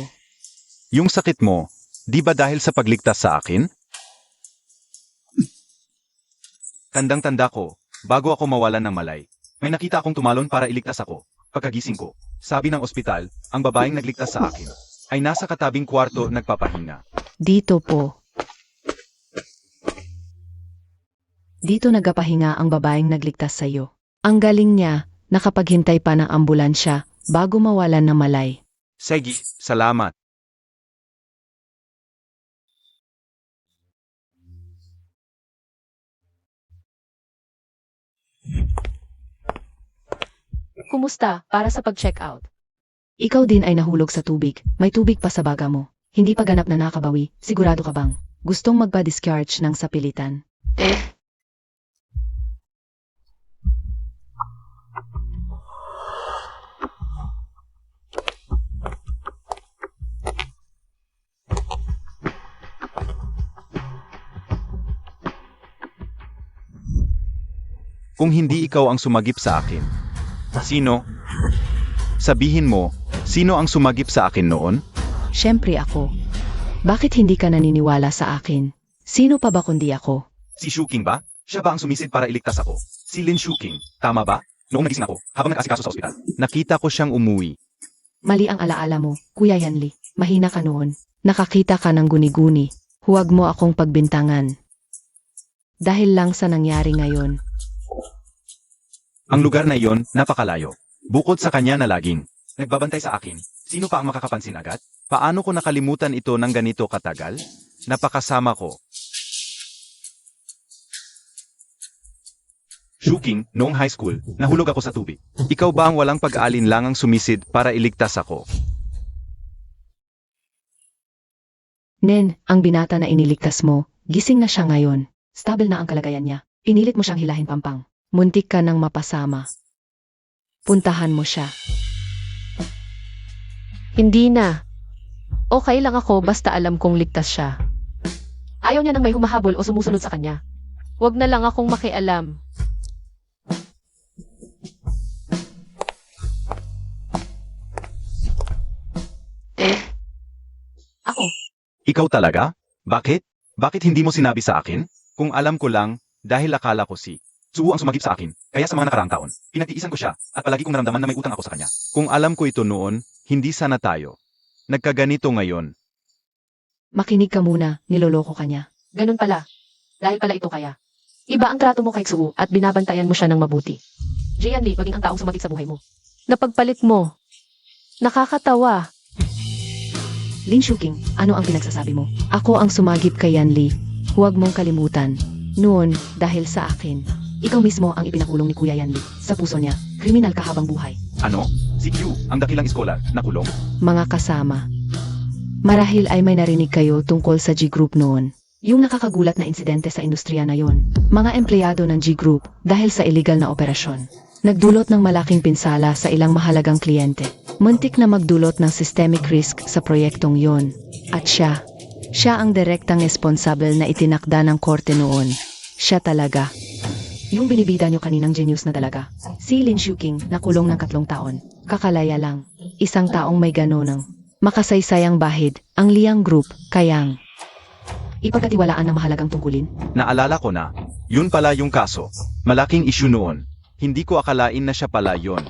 Yung sakit mo, di ba dahil sa pagligtas sa akin? Tandang-tanda ko, bago ako mawalan ng malay, may nakita akong tumalon para iligtas ako. Pagkagising ko, sabi ng ospital, ang babaeng nagligtas sa akin ay nasa katabing kwarto nagpapahinga. Dito po. Dito nagapahinga ang babaeng nagligtas sa iyo. Ang galing niya, nakapaghintay pa ng ambulansya bago mawalan ng malay. Sige, salamat. Kumusta para sa pag-check out? Ikaw din ay nahulog sa tubig. May tubig pa sa baga mo. Hindi pa ganap na nakabawi. Sigurado ka bang gustong magpa-discharge ng sapilitan? Kung hindi ikaw ang sumagip sa akin, sino? Sabihin mo, sino ang sumagip sa akin noon? Siyempre ako. Bakit hindi ka naniniwala sa akin? Sino pa ba kundi ako? Si Shuking ba? Siya ba ang sumisid para iligtas ako? Si Lin Shuking, tama ba? Noong nagising ako, habang nag-asikaso sa ospital, nakita ko siyang umuwi. Mali ang alaala mo, Kuya Yanli. Mahina ka noon. Nakakita ka ng guni-guni. Huwag mo akong pagbintangan. Dahil lang sa nangyari ngayon. Ang lugar na iyon, napakalayo. Bukod sa kanya na laging nagbabantay sa akin, sino pa ang makakapansin agad? Paano ko nakalimutan ito ng ganito katagal? Napakasama ko. Shuking, noong high school, nahulog ako sa tubig. Ikaw ba ang walang pag-aalinlangang sumisid para iligtas ako? Nen, ang binata na iniligtas mo, gising na siya ngayon. Stable na ang kalagayan niya. Pinilit mo siyang hilahin pampang. Muntik ka nang mapasama. Puntahan mo siya. Hindi na. Okay lang ako basta alam kong ligtas siya. Ayaw niya nang may humahabol o sumusunod sa kanya. Huwag na lang akong makialam. Ako. Ikaw talaga? Bakit? Bakit hindi mo sinabi sa akin? Kung alam ko lang, dahil akala ko si Suwo ang sumagip sa akin, kaya sa mga nakaraang taon, pinagtiisan ko siya, at palagi kong naramdaman na may utang ako sa kanya. Kung alam ko ito noon, hindi sana tayo nagkaganito ngayon. Makinig ka muna, niloloko ka niya. Ganun pala. Dahil pala ito kaya. Iba ang trato mo kay Suwo at binabantayan mo siya ng mabuti. Jian Lee, maging ang taong sumagip sa buhay mo. Napagpalit mo. Nakakatawa. Lin Shuking, ano ang pinagsasabi mo? Ako ang sumagip kay Yanli. Huwag mong kalimutan. Noon, dahil sa akin, ikaw mismo ang ipinakulong ni Kuya Yanli. Sa puso niya, kriminal ka habang buhay. Ano? Si Q, ang dakilang iskolar, nakulong? Mga kasama. Marahil ay may narinig kayo tungkol sa G-Group noon. Yung nakakagulat na insidente sa industriya na yon. Mga empleyado ng G-Group dahil sa illegal na operasyon. Nagdulot ng malaking pinsala sa ilang mahalagang kliyente. Muntik na magdulot ng systemic risk sa proyektong yon. At siya ang direktang responsable na itinakda ng korte noon. Siya talaga. Yung binibida nyo kaninang genius na talaga. Si Lin Shuking, nakulong ng 3 taon. Kakalaya lang. Isang taong may ganonang makasaysayang bahid, ang Liang Group, kayang ipagkatiwalaan ng mahalagang tungkulin. Naalala ko na, yun pala yung kaso. Malaking issue noon. Hindi ko akalain na siya pala yun.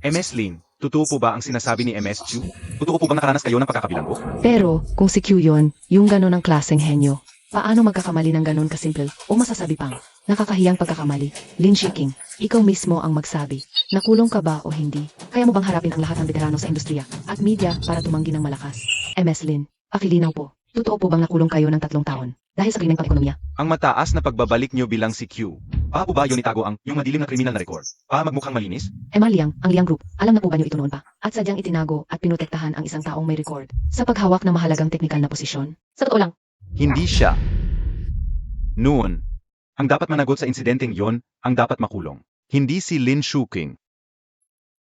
MS Lin, totoo po ba ang sinasabi ni MS Chu? Totoo po bang nakaranas kayo ng pagkakabilanggo? Pero, kung si Q yon, yung ganonang klaseng henyo, paano magkakamali ng ganon kasimple o masasabi pang nakakahiyang pagkakamali? Lin Shiking, ikaw mismo ang magsabi. Nakulong ka ba o hindi? Kaya mo bang harapin ang lahat ng veterano sa industriya at media para tumanggi ng malakas? MS Lin, pakilinaw po. Totoo po bang nakulong kayo ng 3 taon dahil sa krimeng pang-ekonomiya? Ang mataas na pagbabalik nyo bilang si Q. Paano ba yun itago ang yung madilim na kriminal na record? Para magmukhang malinis? Liang, ang Liang Group, alam na po ba niyo ito noon pa? At sadyang itinago at pinotektahan ang isang taong may record sa paghawak ng mahalagang teknikal na posisyon? Sa totoo lang, Hindi siya. Noon, ang dapat managot sa insidenteng yon, ang dapat makulong. Hindi si Lin Shuking.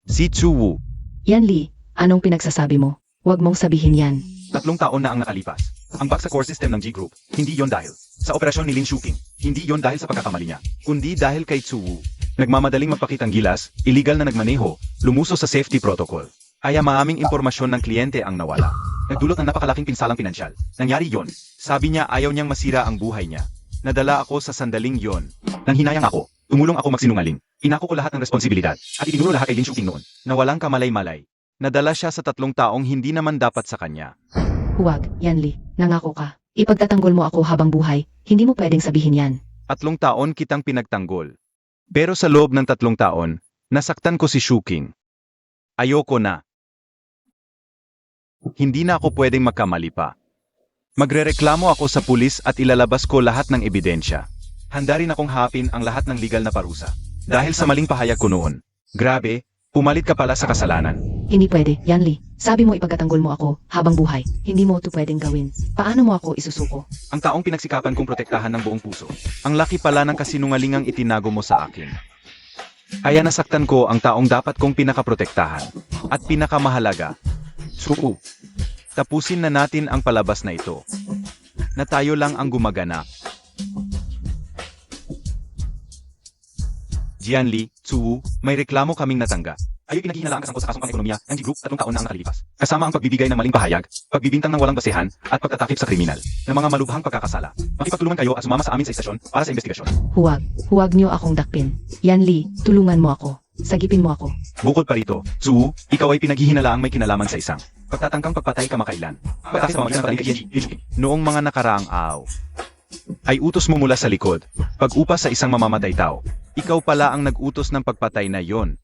Si Chu Wu. Yan Li, anong pinagsasabi mo? Huwag mong sabihin yan. 3 taon na ang nakalipas. Ang bug sa core system ng G-Group, hindi yon dahil sa operasyon ni Lin Shuking. Hindi yon dahil sa pagkakamali niya, kundi dahil kay Chu Wu. Nagmamadaling magpakitang gilas, illegal na nagmaneho, lumuso sa safety protocol. Kaya maaming impormasyon ng kliyente ang nawala. Nagdulot ng napakalaking pinsalang pinansyal. Nangyari yon. Sabi niya ayaw niyang masira ang buhay niya. Nadala ako sa sandaling yon. Nang hinayang ako, tumulong ako magsinungaling. Inako ko lahat ng responsibilidad at itinuro lahat kay Lin Shuking noon na walang kamalay-malay. Nadala siya sa 3 taong hindi naman dapat sa kanya. Huwag, Yan Li, nangako ka. Ipagtatanggol mo ako habang buhay, hindi mo pwedeng sabihin yan. 3 taon kitang pinagtanggol. Pero sa loob ng 3 taon, nasaktan ko si Shuking. Ayoko na. Hindi na ako pwedeng magkamali pa. Magrereklamo ako sa pulis at ilalabas ko lahat ng ebidensya. Handa rin akong hapin ang lahat ng legal na parusa. Dahil sa maling pahayag ko noon. Grabe, pumalit ka pala sa kasalanan. Hindi pwede, Yan Li. Sabi mo ipagtatanggol mo ako habang buhay. Hindi mo ito pwedeng gawin. Paano mo ako isusuko? Ang taong pinagsikapan kong protektahan ng buong puso. Ang laki pala ng kasinungalingang itinago mo sa akin. Kaya nasaktan ko ang taong dapat kong pinakaprotektahan. At pinakamahalaga. Suko. Tapusin na natin ang palabas na ito. Na tayo lang ang gumaganap. Jianli, Chu, may reklamo kaming natanggap. Ayo'y pinaghihinalaan kasangko sa kasong pang-ekonomiya ng G-Group 3 taon na ang nakalipas. Kasama ang pagbibigay ng maling pahayag, pagbibintang ng walang basehan, at pagtatakip sa kriminal ng mga malubhang pagkakasala. Makipagtulungan kayo at sumama sa amin sa istasyon para sa investigasyon. Huwag niyo akong dakpin. Yan Li, tulungan mo ako. Sagipin mo ako. Bukod pa rito, Chu, ikaw ay pinaghihinalaang may kinalaman sa isang pagtatangkang pagpatay kamakailan. Pagtatapos sa pamamagitan ng paligid kay Noong mga nakaraang araw, ay utos mo mula sa likod, pag-upa sa isang mamamatay tao. Ikaw pala ang nag-utos ng pagpatay na yon.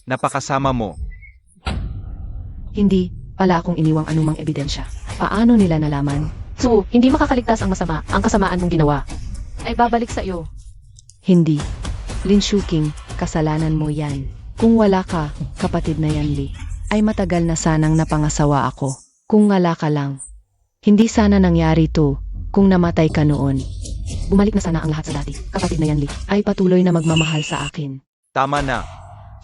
Napakasama mo. Hindi pala akong iniwang anumang ebidensya. Paano nila nalaman? So, hindi makakaligtas ang masama, ang kasamaan mong ginawa. Ay babalik sa iyo. Hindi. Lin Shuking, kasalanan mo yan. Kung wala ka, kapatid na Yan Li, ay matagal na sanang napangasawa ako. Kung wala ka lang. Hindi sana nangyari to, kung namatay ka noon. Bumalik na sana ang lahat sa dati. Kapatid na Yan Li, ay patuloy na magmamahal sa akin. Tama na.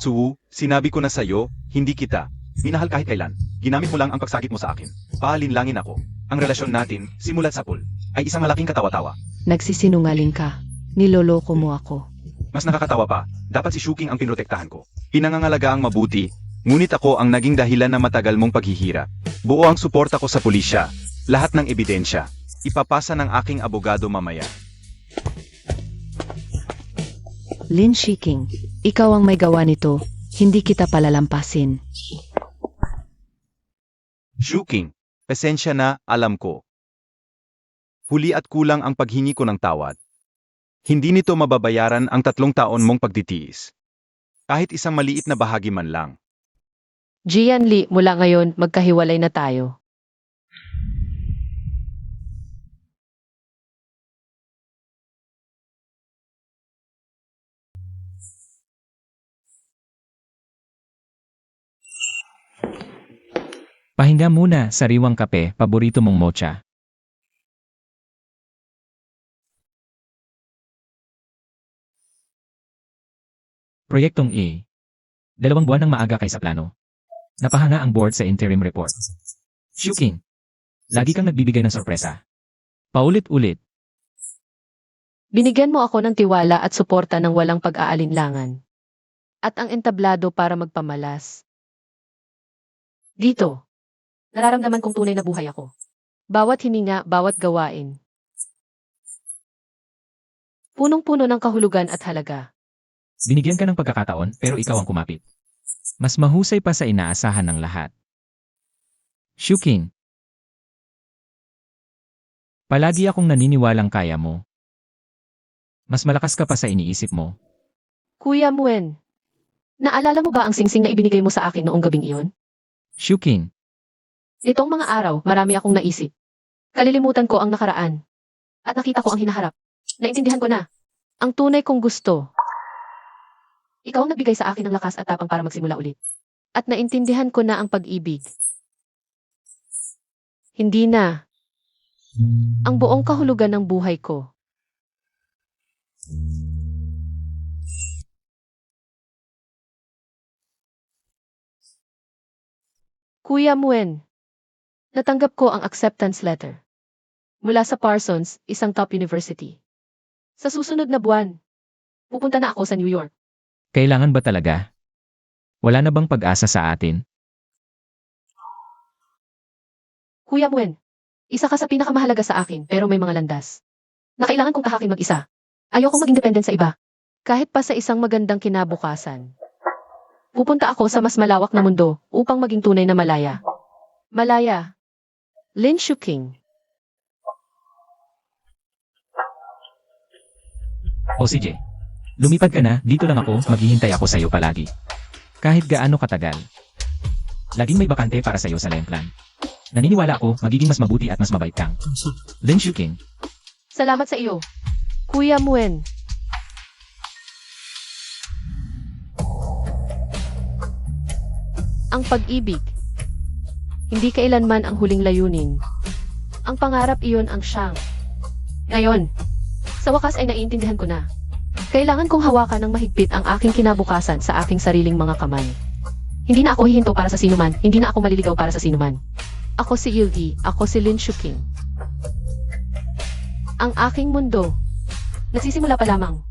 Chu, sinabi ko na sa'yo, hindi kita. Minahal kahit kailan. Ginamit mo lang ang pagsagip mo sa akin. Paalinlangin ako. Ang relasyon natin, simulat sa pool, ay isang malaking katawa-tawa. Nagsisinungaling ka. Niloloko mo ako. Mas nakakatawa pa, dapat si Shuking ang pinrotektahan ko. Pinangangalaga ang mabuti, ngunit ako ang naging dahilan na matagal mong paghihirap. Buo ang suporta ko sa pulisya, lahat ng ebidensya. Ipapasa ng aking abogado mamaya. Lin Shiking, ikaw ang may gawa nito, hindi kita palalampasin. Shuking, pasensya na, alam ko. Huli at kulang ang paghingi ko ng tawad. Hindi nito mababayaran ang 3 taon mong pagtitiis. Kahit isang maliit na bahagi man lang. Jian Li, mula ngayon, magkahiwalay na tayo. Pahinga muna, sariwang kape, paborito mong mocha. Proyektong A. 2 buwan ng maaga kaysa plano. Napahanga ang board sa interim report. Shuking. Lagi kang nagbibigay ng sorpresa. Paulit-ulit. Binigyan mo ako ng tiwala at suporta ng walang pag-aalinlangan. At ang entablado para magpamalas. Dito, nararamdaman kong tunay na buhay ako. Bawat hininga, bawat gawain. Punong-puno ng kahulugan at halaga. Binigyan ka ng pagkakataon pero ikaw ang kumapit. Mas mahusay pa sa inaasahan ng lahat. Shuking. Palagi akong naniniwalang kaya mo. Mas malakas ka pa sa iniisip mo. Kuya Muen, naalala mo ba ang singsing na ibinigay mo sa akin noong gabing iyon? Shuking. Nitong mga araw, marami akong naisip. Kalilimutan ko ang nakaraan. At nakita ko ang hinaharap. Naintindihan ko na. Ang tunay kong gusto. Ikaw ang nagbigay sa akin ng lakas at tapang para magsimula ulit. At naintindihan ko na ang pag-ibig. Hindi na. Ang buong kahulugan ng buhay ko. Kuya Muen, natanggap ko ang acceptance letter. Mula sa Parsons, isang top university. Sa susunod na buwan, pupunta na ako sa New York. Kailangan ba talaga? Wala na bang pag-asa sa atin? Kuya Muen, isa ka sa pinakamahalaga sa akin pero may mga landas. Na kailangan kong tahakin mag-isa. Ayokong mag-independent sa iba. Kahit pa sa isang magandang kinabukasan. Pupunta ako sa mas malawak na mundo upang maging tunay na malaya. Malaya. Lin Shuking. O CJ, lumipad ka na, dito lang ako, maghihintay ako sa'yo palagi. Kahit gaano katagal. Laging may bakante para sa'yo sa Lemplan. Naniniwala ako, magiging mas mabuti at mas mabait kang. Lin Shuking. Salamat sa iyo. Kuya Muen. Ang pag-ibig. Hindi kailanman ang huling layunin. Ang pangarap iyon ang siyang. Ngayon, sa wakas ay naiintindihan ko na. Kailangan kong hawakan ng mahigpit ang aking kinabukasan sa aking sariling mga kamay. Hindi na ako hihinto para sa sinuman, hindi na ako maliligaw para sa sinuman. Ako si Ilgi, ako si Lin Shuking. Ang aking mundo, nagsisimula pa lamang.